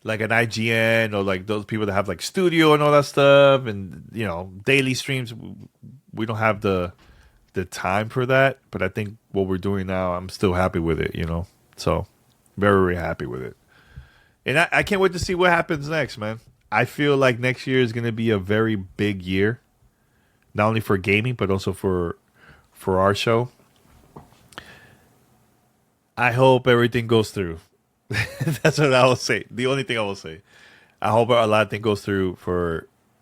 like an IGN or like those people that have like studio and all that stuff, and you know, daily streams. We don't have the time for that. But I think what we're doing now, I'm still happy with it. You know, so very, very happy with it. And I can't wait to see what happens next, man. I feel like next year is going to be a very big year, not only for gaming but also for our show. I hope everything goes through. That's what I will say. The only thing I will say. I hope a lot of things goes through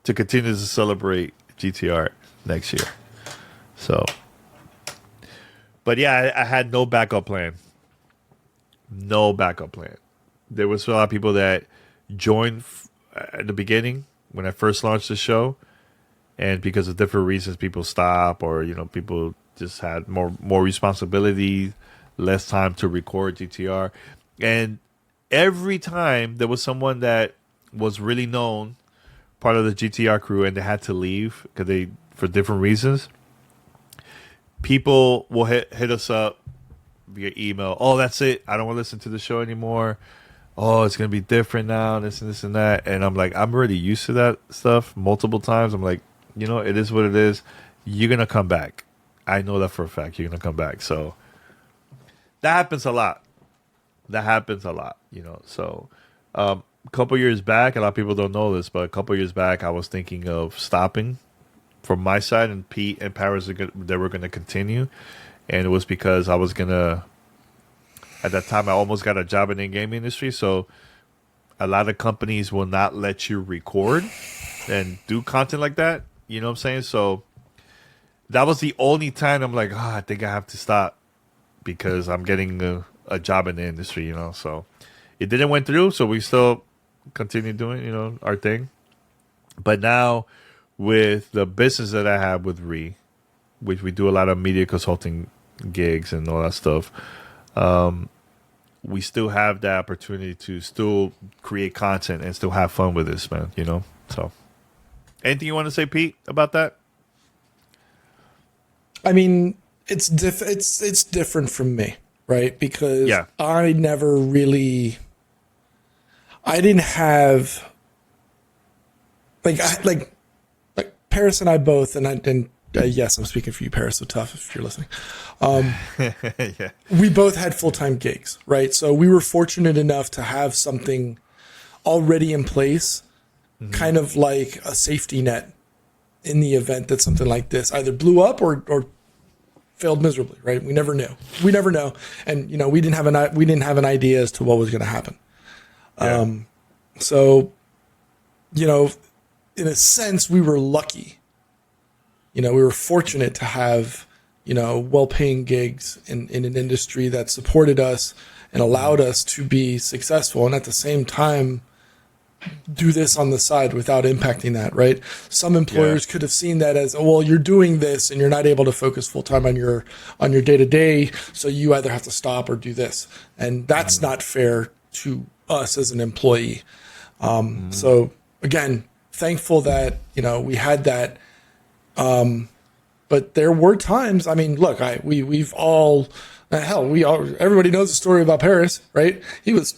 to continue to celebrate GTR next year. So, but yeah, I had no backup plan. No backup plan. There was a lot of people that joined at the beginning when I first launched the show, and because of different reasons, people stop, or you know, people just had more responsibility, less time to record GTR. And every time there was someone that was really known, part of the GTR crew, and they had to leave for different reasons, people will hit us up via email. Oh, that's it. I don't want to listen to the show anymore. Oh, it's going to be different now, this and this and that. And I'm like, I'm already used to that stuff multiple times. I'm like, you know, it is what it is. You're going to come back. I know that for a fact. You're going to come back. So that happens a lot. You know. So a couple years back, a lot of people don't know this, but a couple years back, I was thinking of stopping from my side, and Pete and Paris, they were going to continue. And it was because I was going to, at that time, I almost got a job in the gaming industry. So a lot of companies will not let you record and do content like that. You know what I'm saying? So that was the only time I'm like, I think I have to stop, because I'm getting a job in the industry, you know. So it didn't went through, so we still continue doing, you know, our thing. But now with the business that I have with which we do a lot of media consulting gigs and all that stuff, we still have the opportunity to still create content and still have fun with this, man, you know. So anything you want to say, Pete, about that? I mean, it's different from me, right? Because I never really, I didn't have like Paris and I both, and yes, I'm speaking for you, Paris, so tough if you're listening. Yeah. We both had full-time gigs, right? So we were fortunate enough to have something already in place, kind of like a safety net in the event that something like this either blew up or failed miserably, right? We never know. And, you know, we didn't have an idea as to what was going to happen. Yeah. So, you know, in a sense, we were lucky. You know, we were fortunate to have, you know, well-paying gigs in an industry that supported us and allowed us to be successful. And at the same time, do this on the side without impacting that, right? Some employers could have seen that as, well, you're doing this and you're not able to focus full time on your day-to-day, so you either have to stop or do this. And that's not fair to us as an employee. So again, thankful that, we had that. But there were times, I mean, look, we've all, everybody knows the story about Paris, right? He was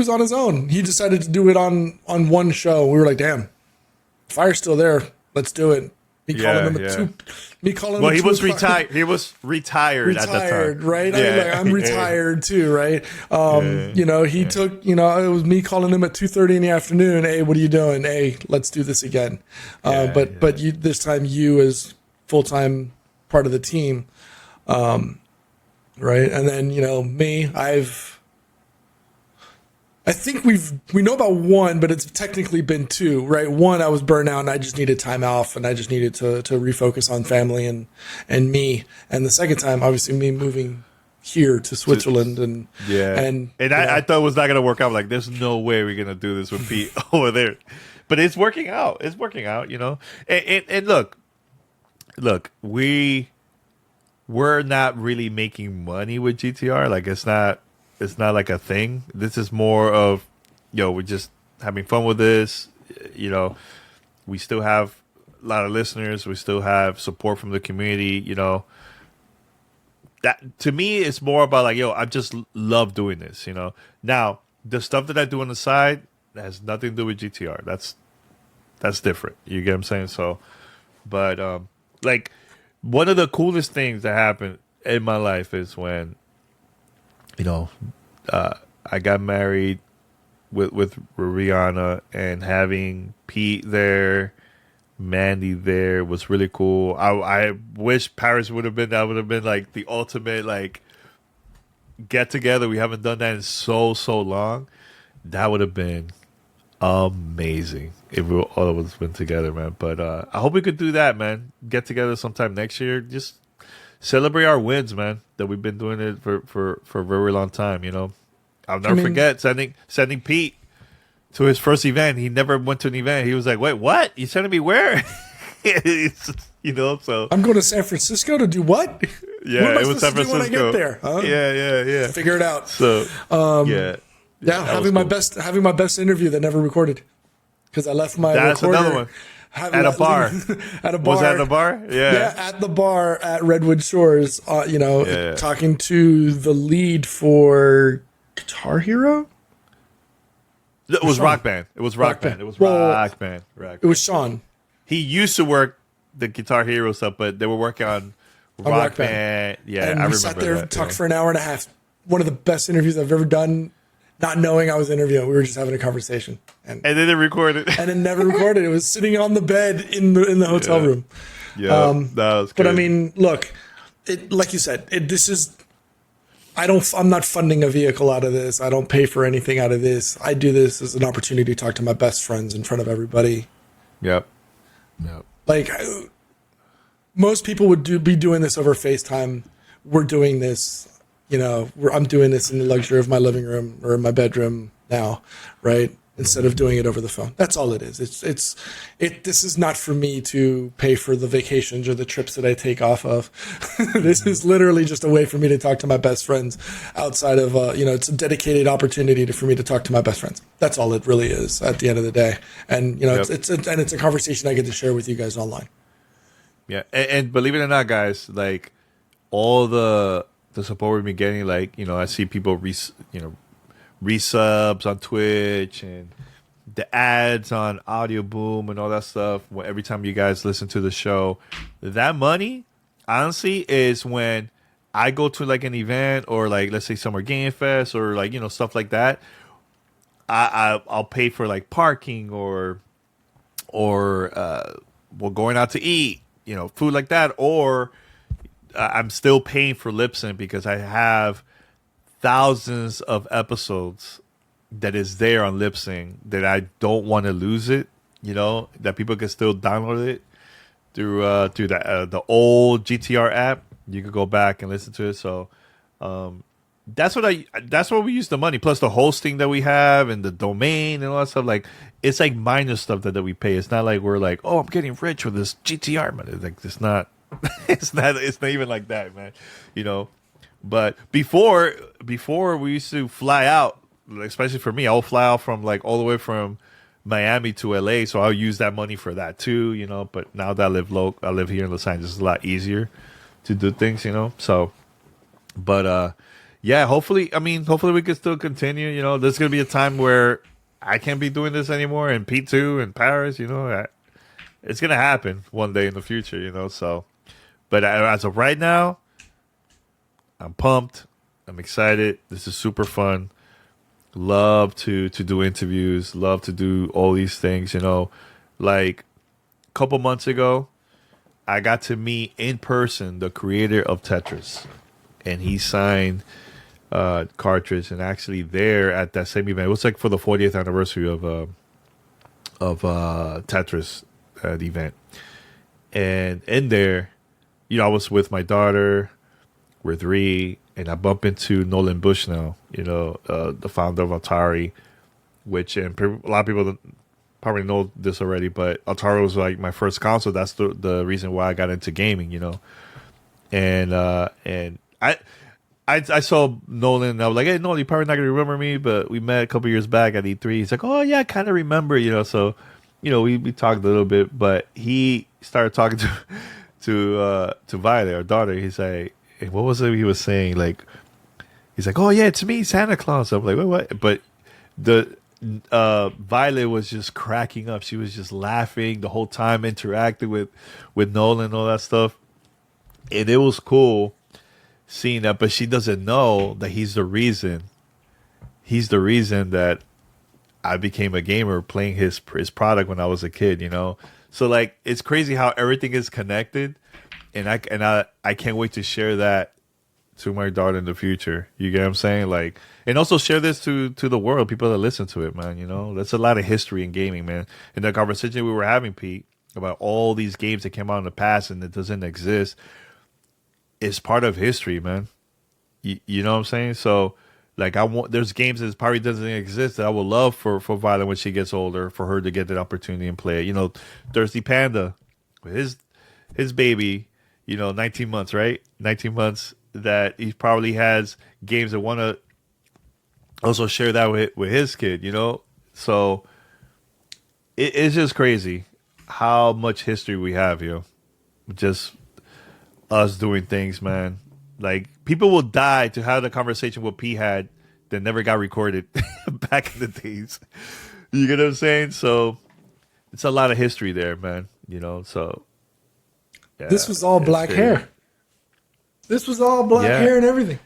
on his own. He decided to do it on one show. We were like, damn, fire's still there. Let's do it. Me calling him he was retired. He was retired at the time, right? I'm retired too, right? He took, it was me calling him at 2:30 in the afternoon. Hey, what are you doing? Hey, let's do this again. But this time you as full-time part of the team, right? And then me, I think we know about one, but it's technically been two, right? One, I was burnt out and I just needed time off and I just needed to refocus on family and me. And the second time, obviously me moving here to Switzerland I thought it was not going to work out. Like, there's no way we're going to do this with Pete over there, but it's working out. It's working out, and look, we're not really making money with GTR. Like, it's not like a thing. This is more of, we're just having fun with this. We still have a lot of listeners. We still have support from the community. That to me, it's more about like, I just love doing this. Now the stuff that I do on the side has nothing to do with GTR. That's different. You get what I'm saying? So, but like, one of the coolest things that happened in my life is when, I got married with Rihanna, and having Pete there, Mandy there was really cool. I wish Paris would have been. That would have been like the ultimate like get together. We haven't done that in so long. That would have been amazing if we all of us been together, man. But I hope we could do that, man. Get together sometime next year. Just celebrate our wins, man. That we've been doing it for a very long time. I'll never forget sending Pete to his first event. He never went to an event. He was like, "Wait, what? You sending me where?" So I'm going to San Francisco to do what? Yeah, it was San Francisco. When I get there, huh? Yeah. Figure it out. So having my best interview that never recorded because I left my That's recorder. Another one. At a bar. At a bar. Was that at the bar? Yeah, at the bar at Redwood Shores, talking to the lead for Guitar Hero? It was Rock Band. It was Rock Band. It was Rock Band. It was Sean. He used to work the Guitar Hero stuff, but they were working on Rock Band. Yeah, and I remember that. We sat there and talked for an hour and a half. One of the best interviews I've ever done. Not knowing I was interviewing, we were just having a conversation, and then it recorded, and it never recorded. It was sitting on the bed in the hotel room. Yeah, that was. But I mean, look, like you said, this is. I'm not funding a vehicle out of this. I don't pay for anything out of this. I do this as an opportunity to talk to my best friends in front of everybody. Yep. Like most people would be doing this over FaceTime. We're doing this. I'm doing this in the luxury of my living room or my bedroom now, right? Instead of doing it over the phone. That's all it is. This is not for me to pay for the vacations or the trips that I take off of. This is literally just a way for me to talk to my best friends outside of, it's a dedicated opportunity for me to talk to my best friends. That's all it really is at the end of the day. And, it's a conversation I get to share with you guys online. Yeah. And believe it or not, guys, like all the support we've been getting, like, I see people, resubs on Twitch and the ads on Audio Boom and all that stuff. Every time you guys listen to the show, that money, honestly, is when I go to like an event or like, let's say Summer Game Fest or like, stuff like that. I'll pay for like parking or we're going out to eat, food like that, or I'm still paying for lip sync because I have thousands of episodes that is there on lip sync that I don't want to lose it, that people can still download it through the old GTR app. You could go back and listen to it. So that's what we use the money, plus the hosting that we have and the domain and all that stuff. Like, it's like minor stuff that we pay. It's not like we're like, oh, I'm getting rich with this GTR money. Like, it's not it's not even like that, man. You know. But before we used to fly out, especially for me, I'll fly out from like all the way from Miami to LA, so I'll use that money for that too, you know. But now that I live here in Los Angeles, it's a lot easier to do things, you know. So, but yeah, hopefully we can still continue. You know, there's gonna be a time where I can't be doing this anymore, and Pete too, and Paris, you know, it's gonna happen one day in the future, you know. So, but as of right now, I'm pumped. I'm excited. This is super fun. Love to do interviews. Love to do all these things, you know. Like a couple months ago, I got to meet in person the creator of Tetris. And he signed cartridge. And actually there at that same event, it was like for the 40th anniversary of Tetris, the event. And in there, you know, I was with my daughter, with Ree, and I bump into Nolan Bushnell, you know, the founder of Atari, which, and a lot of people probably know this already, but Atari was like my first console. That's the reason why I got into gaming, you know. And I saw Nolan, and I was like, hey, Nolan, you're probably not going to remember me, but we met a couple years back at E3. He's like, oh, yeah, I kind of remember, you know. So, you know, we talked a little bit, but he started talking to Violet, our daughter. He's like, what was it he was saying? Like, he's like, oh yeah, it's me, Santa Claus. I'm like, what? But the Violet was just cracking up. She was just laughing the whole time, interacting with Nolan and all that stuff. And it was cool seeing that, but she doesn't know that he's the reason. He's the reason that I became a gamer playing his product when I was a kid, you know? So like, it's crazy how everything is connected. And I can't wait to share that to my daughter in the future. You get what I'm saying? Like, and also share this to the world, people that listen to it, man. You know, that's a lot of history in gaming, man. And the conversation we were having, Pete, about all these games that came out in the past and it doesn't exist, is part of history, man. You know what I'm saying? So, like, there's games that probably doesn't exist that I would love for Violet when she gets older, for her to get that opportunity and play it. You know, Thirsty Panda, with his baby. You know, 19 months, right? 19 months that he probably has games that want to also share that with his kid, you know? So it's just crazy how much history we have, yo. Just us doing things, man. Like, people will die to have the conversation what P had that never got recorded back in the days. You get what I'm saying? So it's a lot of history there, man. You know, so... Yeah, this was all black hair. This was all black hair and everything.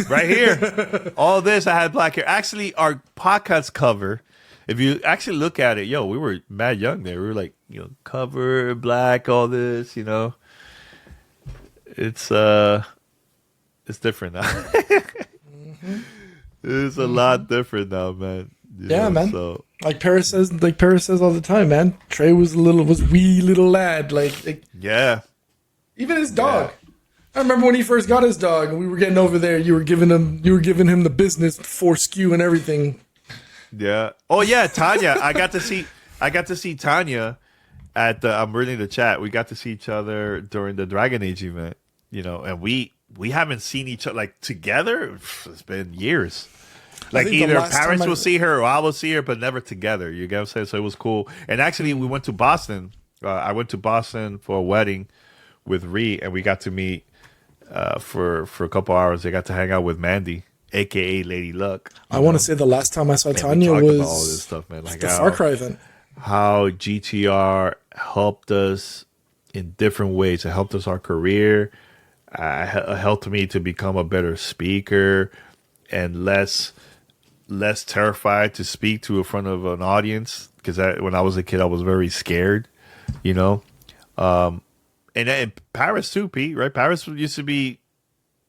Right here. All this, I had black hair. Actually, our podcast cover, if you actually look at it, yo, we were mad young there. We were like, you know, cover, black, all this, you know. It's different now. Mm-hmm. It's a lot different now, man. You know, man. So. Like Paris says all the time, man. Trey was wee little lad. Like yeah. Even his dog. Yeah. I remember when he first got his dog, and we were getting over there. You were giving him the business, foreskew and everything. Yeah. Oh yeah, Tanya. I got to see Tanya at the. I'm reading the chat. We got to see each other during the Dragon Age event. You know, and we haven't seen each other like together. It's been years. Like either Paris will see her or I will see her, but never together. You get what I'm saying? So it was cool. And actually, we went to Boston. I went to Boston for a wedding with Ree, and we got to meet for a couple hours. They got to hang out with Mandy, aka Lady Luck. I want to say the last time I saw Tanya was about all this stuff, man. Like the Far Cry event. How GTR helped us in different ways. It helped us our career. It helped me to become a better speaker and less terrified to speak to in front of an audience, because when I was a kid I was very scared, you know. And Paris too, Pete, right? Paris used to be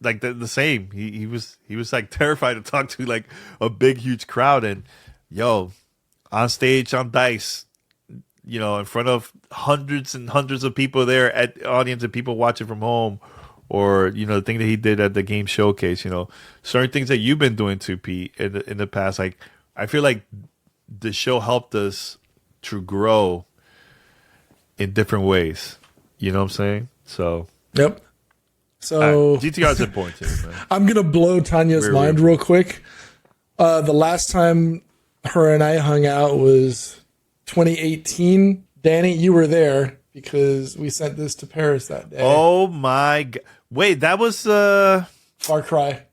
like the same. He was like terrified to talk to like a big huge crowd, and yo, on stage on DICE, you know, in front of hundreds and hundreds of people there at the audience and people watching from home, or the thing that he did at the game showcase. Certain things that you've been doing too, Pete, in the past. Like, I feel like the show helped us to grow in different ways. You know what I'm saying? So yep. So GTR is important to me, man. I'm gonna blow Tanya's mind real quick. The last time her and I hung out was 2018. Danny, you were there because we sent this to Paris that day. Oh my God! Wait, that was Far Cry.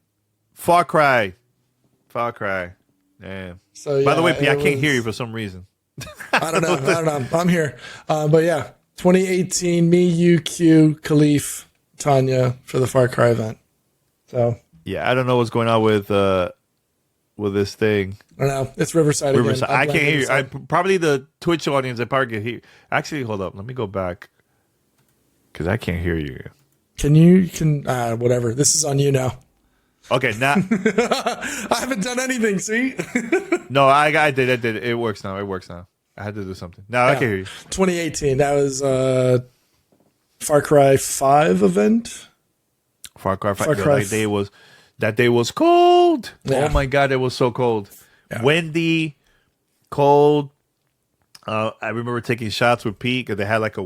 Damn. So yeah, by the way, P, I can't hear you for some reason. I don't know. I'm here. But yeah, 2018. Me, you, Q, Khalif, Tanya for the Far Cry event. So yeah, I don't know what's going on with this thing. I don't know. It's Riverside. Again. I can't hear you. Probably the Twitch audience. I probably can hear. Actually, hold up. Let me go back because I can't hear you. Can you? Whatever. This is on you now. Okay, now I haven't done anything. See? No, I did. It works now. I had to do something. Now I can hear you. 2018. That was Far Cry 5 event. Far Cry 5. That day was cold. Yeah. Oh my God, it was so cold. Yeah. Windy, cold. I remember taking shots with Pete because they had like a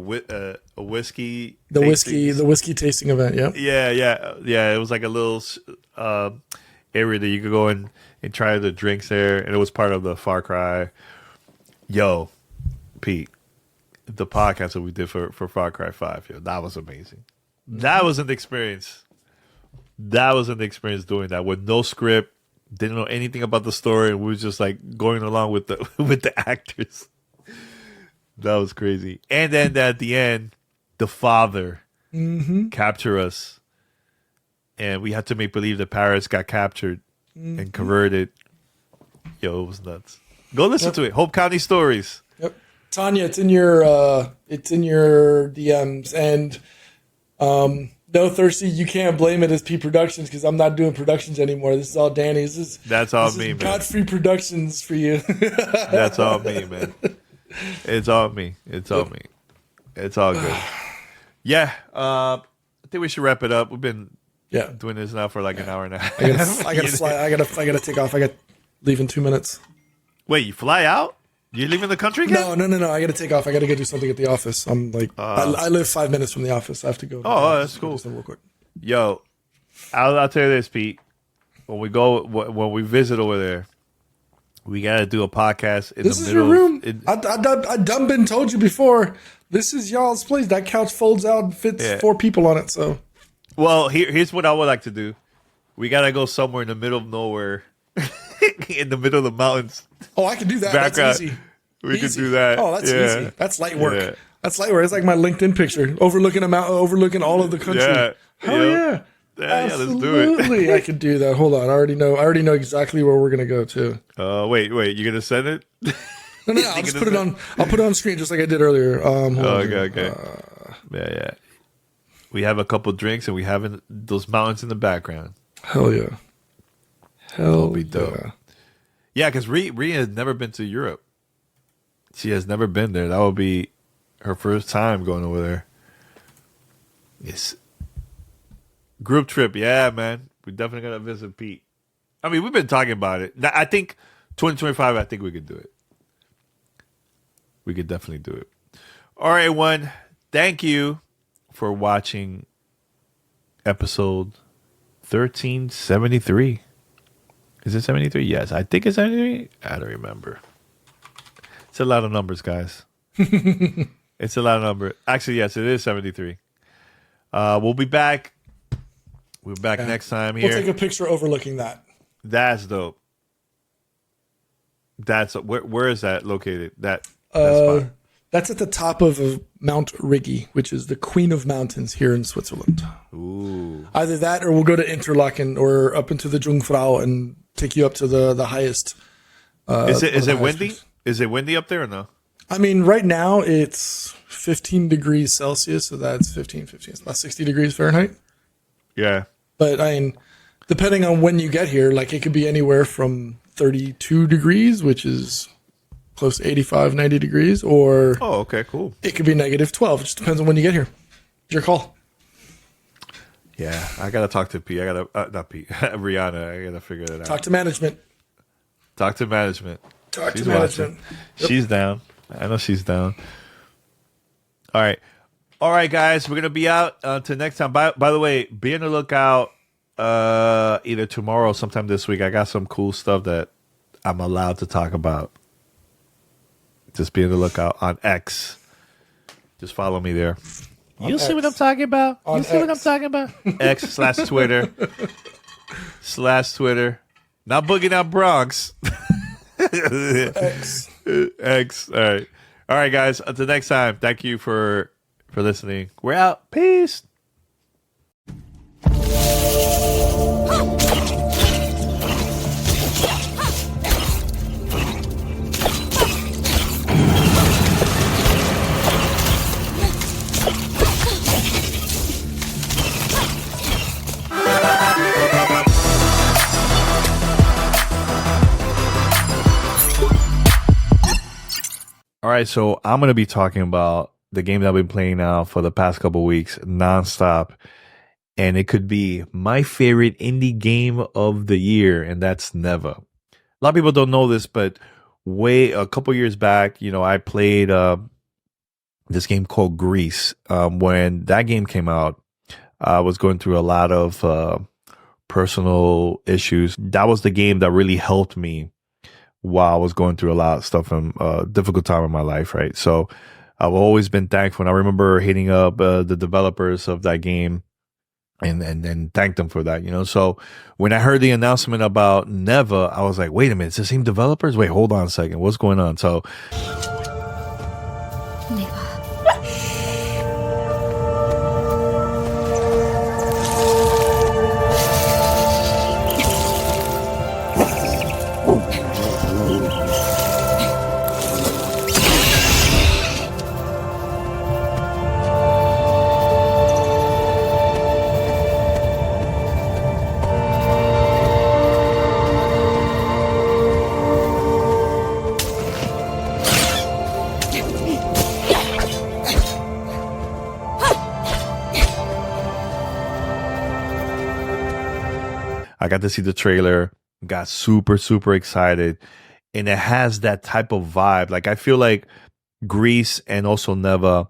whiskey. The whiskey tasting event. Yep. Yeah. It was like a little area that you could go and try the drinks there, and it was part of the Far Cry. Yo, Pete, the podcast that we did for Far Cry 5, that was amazing. That was an experience. Doing that with no script, didn't know anything about the story, and we were just like going along with the actors. That was crazy. And then at the end, the father captured us, and we had to make believe that Paris got captured and converted. Yo, it was nuts. Go listen to it. Hope County Stories. Yep. Tanya, it's in your DMs, and no, Thirsty, you can't blame it as P Productions because I'm not doing productions anymore. This is all Danny's. That's all me, man. Godfrey Productions for you. That's all me, man. It's all me. It's all good. Yeah, I think we should wrap it up. We've been doing this now for like an hour and a half. I gotta fly. I gotta take off. I got leave in 2 minutes. Wait, you fly out? You leaving the country again? No. I got to take off. I got to go do something at the office. I'm like, I live 5 minutes from the office. I have to go. Oh, that's cool. Real quick. Yo, I'll tell you this, Pete. When we visit over there, we got to do a podcast in this the is middle. Your room. I done been told you before. This is y'all's place. That couch folds out and fits 4 people on it. So, well, here's what I would like to do. We got to go somewhere in the middle of nowhere. In the middle of the mountains. Oh, I can do that. Background. That's easy. We could do that. Oh, that's easy. That's light work. Yeah. That's light work. It's like my LinkedIn picture, overlooking a mountain, overlooking all of the country. Yeah. Hell yeah. Let's do it. I could do that. Hold on. I already know exactly where we're gonna go to. Wait. You're gonna send it? No. I'll just put it on. I'll put it on screen just like I did earlier. Okay. Yeah. We have a couple drinks and we have those mountains in the background. Hell yeah. That'll be dope. Yeah, because Rhea has never been to Europe. She has never been there. That will be her first time going over there. Yes. Group trip, yeah, man. We definitely gotta visit Pete. I mean, we've been talking about it. I think 2025. I think we could do it. We could definitely do it. All right, everyone. Thank you for watching episode 1373. Is it 73? Yes, I think it's 73. I don't remember. It's a lot of numbers, guys. It's a lot of numbers. Actually, yes, it is 73. We'll be back. We'll be back next time here. We'll take a picture overlooking that. That's dope. Where is that located? That spot? That's at the top of Mount Rigi, which is the Queen of Mountains here in Switzerland. Ooh. Either that or we'll go to Interlaken or up into the Jungfrau and take you up to the highest. Is it windy? Is it windy up there or no? I mean, right now it's 15 degrees Celsius, so that's 15. It's about 60 degrees Fahrenheit. Yeah. But I mean, depending on when you get here, like it could be anywhere from 32 degrees, which is close to 85, 90 degrees, or okay, cool. It could be negative 12. It just depends on when you get here. It's your call. Yeah, I gotta talk to P. I gotta not P. Rihanna. I gotta figure it out. Talk to management. Talk to management. Talk She's to management. Yep. She's down. I know she's down. All right, guys. We're gonna be out until next time. By the way, be on the lookout. Either tomorrow or sometime this week. I got some cool stuff that I'm allowed to talk about. Just be on the lookout on X. Just follow me there. You see what I'm talking about? You see what I'm talking about? X/Twitter. /Twitter. Not Boogie Down Bronx. X. X. All right, guys. Until next time. Thank you for listening. We're out. Peace. All right, so I'm going to be talking about the game that I've been playing now for the past couple of weeks, nonstop. And it could be my favorite indie game of the year, and that's Neva. A lot of people don't know this, but a couple years back, I played this game called Grease. When that game came out, I was going through a lot of personal issues. That was the game that really helped me while I was going through a lot of stuff and difficult time in my life, right? So I've always been thankful. And I remember hitting up the developers of that game and thank them for that, So when I heard the announcement about Neva, I was like, wait a minute, it's the same developers? Wait, hold on a second. What's going on? So I got to see the trailer, got super, super excited. And it has that type of vibe. Like, I feel like Grease and also Neva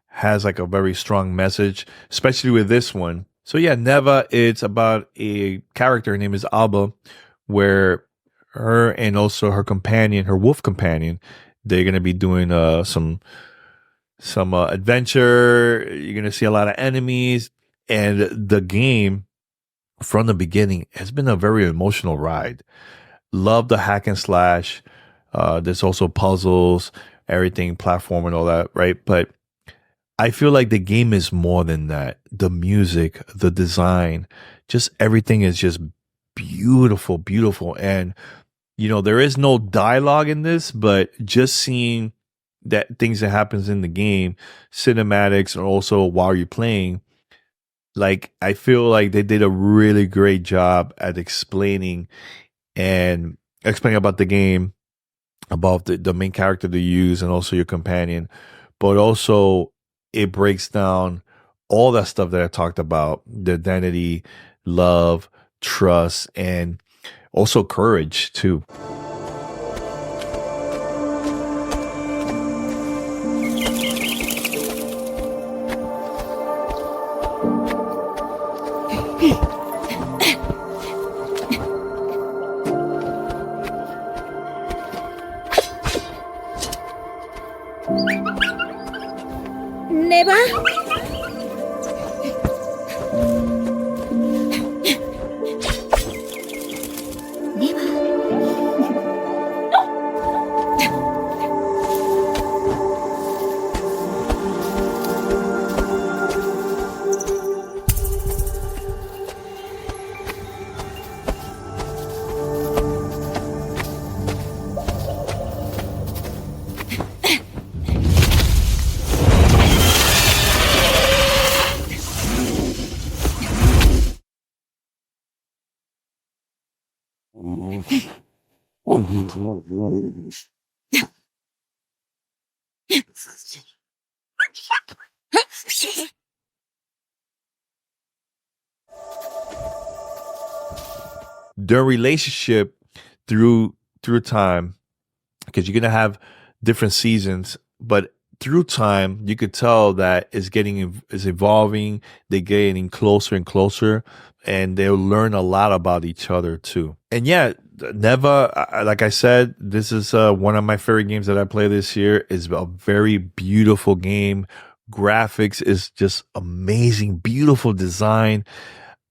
has like a very strong message, especially with this one. So yeah, Neva, it's about a character, her name is Alba, where her and also her companion, her wolf companion, they're going to be doing some adventure. You're going to see a lot of enemies. And the game, from the beginning, has been a very emotional ride. Love the hack and slash. There's also puzzles, everything, platform and all that, right? But I feel like the game is more than that. The music, the design, just everything is just beautiful, beautiful. And, there is no dialogue in this, but just seeing that things that happens in the game, cinematics, and also while you're playing, like, I feel like they did a really great job at explaining about the game, about the main character to use and also your companion. But also it breaks down all that stuff that I talked about, the identity, love, trust, and also courage too. Neva? their relationship through time, because you're going to have different seasons, but through time, you could tell that it's evolving. They're getting closer and closer, and they'll learn a lot about each other too. And yeah, Neva, like I said, this is one of my favorite games that I play this year. It's a very beautiful game. Graphics is just amazing, beautiful design.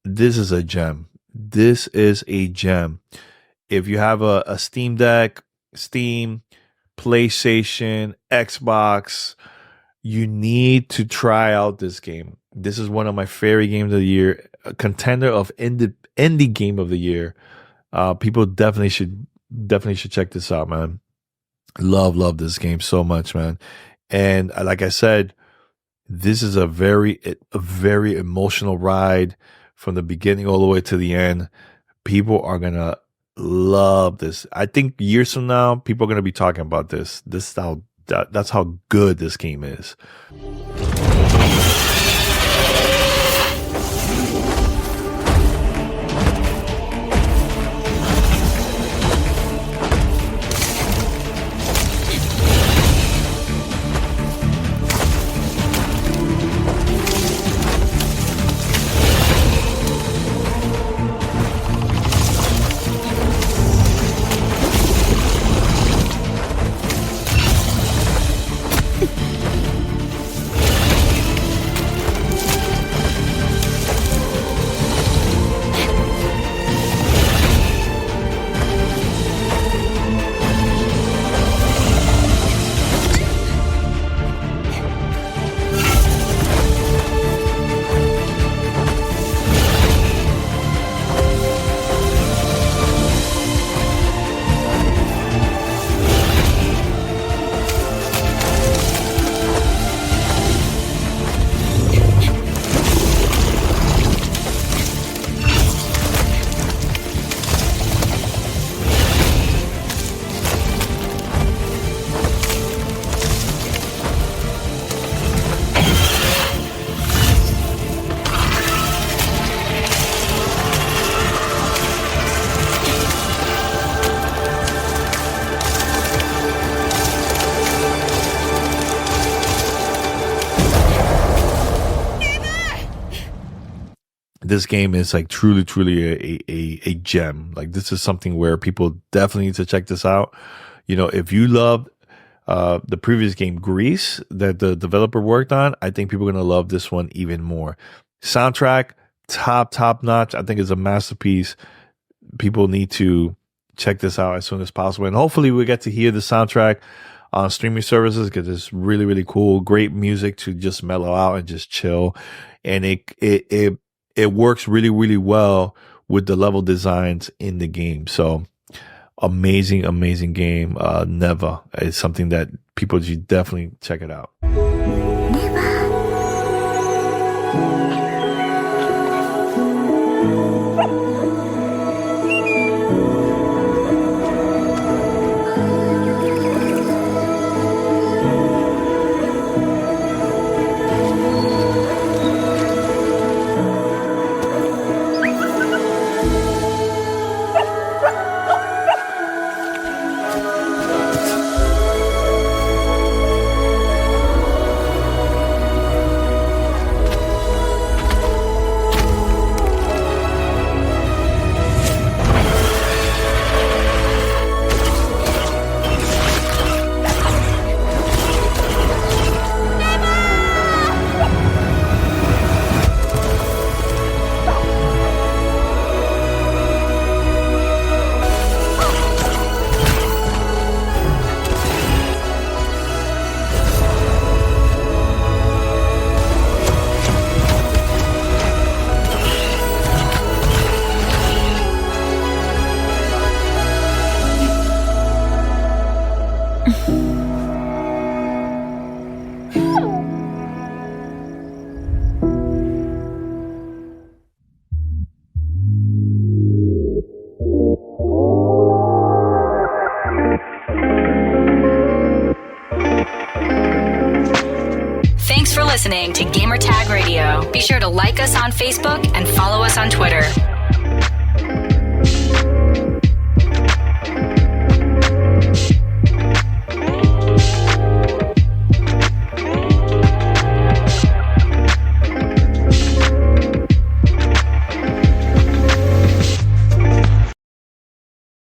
This is a gem. This is a gem. If you have a Steam Deck, Steam, PlayStation, Xbox, you need to try out this game. This is one of my favorite games of the year, a contender of indie game of the year. People definitely should check this out, man. Love this game so much, man. And like I said, this is a very emotional ride from the beginning all the way to the end. People are gonna love this. I think years from now, people are going to be talking about this. That's how good this game is. This game is like truly a gem. Like, this is something where people definitely need to check this out. You know, if you loved the previous game Grease that the developer worked on, I think people are going to love this one even more. Soundtrack, top notch. I think it's a masterpiece. People need to check this out as soon as possible. And hopefully we get to hear the soundtrack on streaming services, because it's really cool. Great music to just mellow out and just chill. And it works really well with the level designs in the game. So amazing game. Neva is something that people should definitely check it out. Thanks for listening to Gamertag Radio. Be sure to like us on Facebook and follow us on Twitter.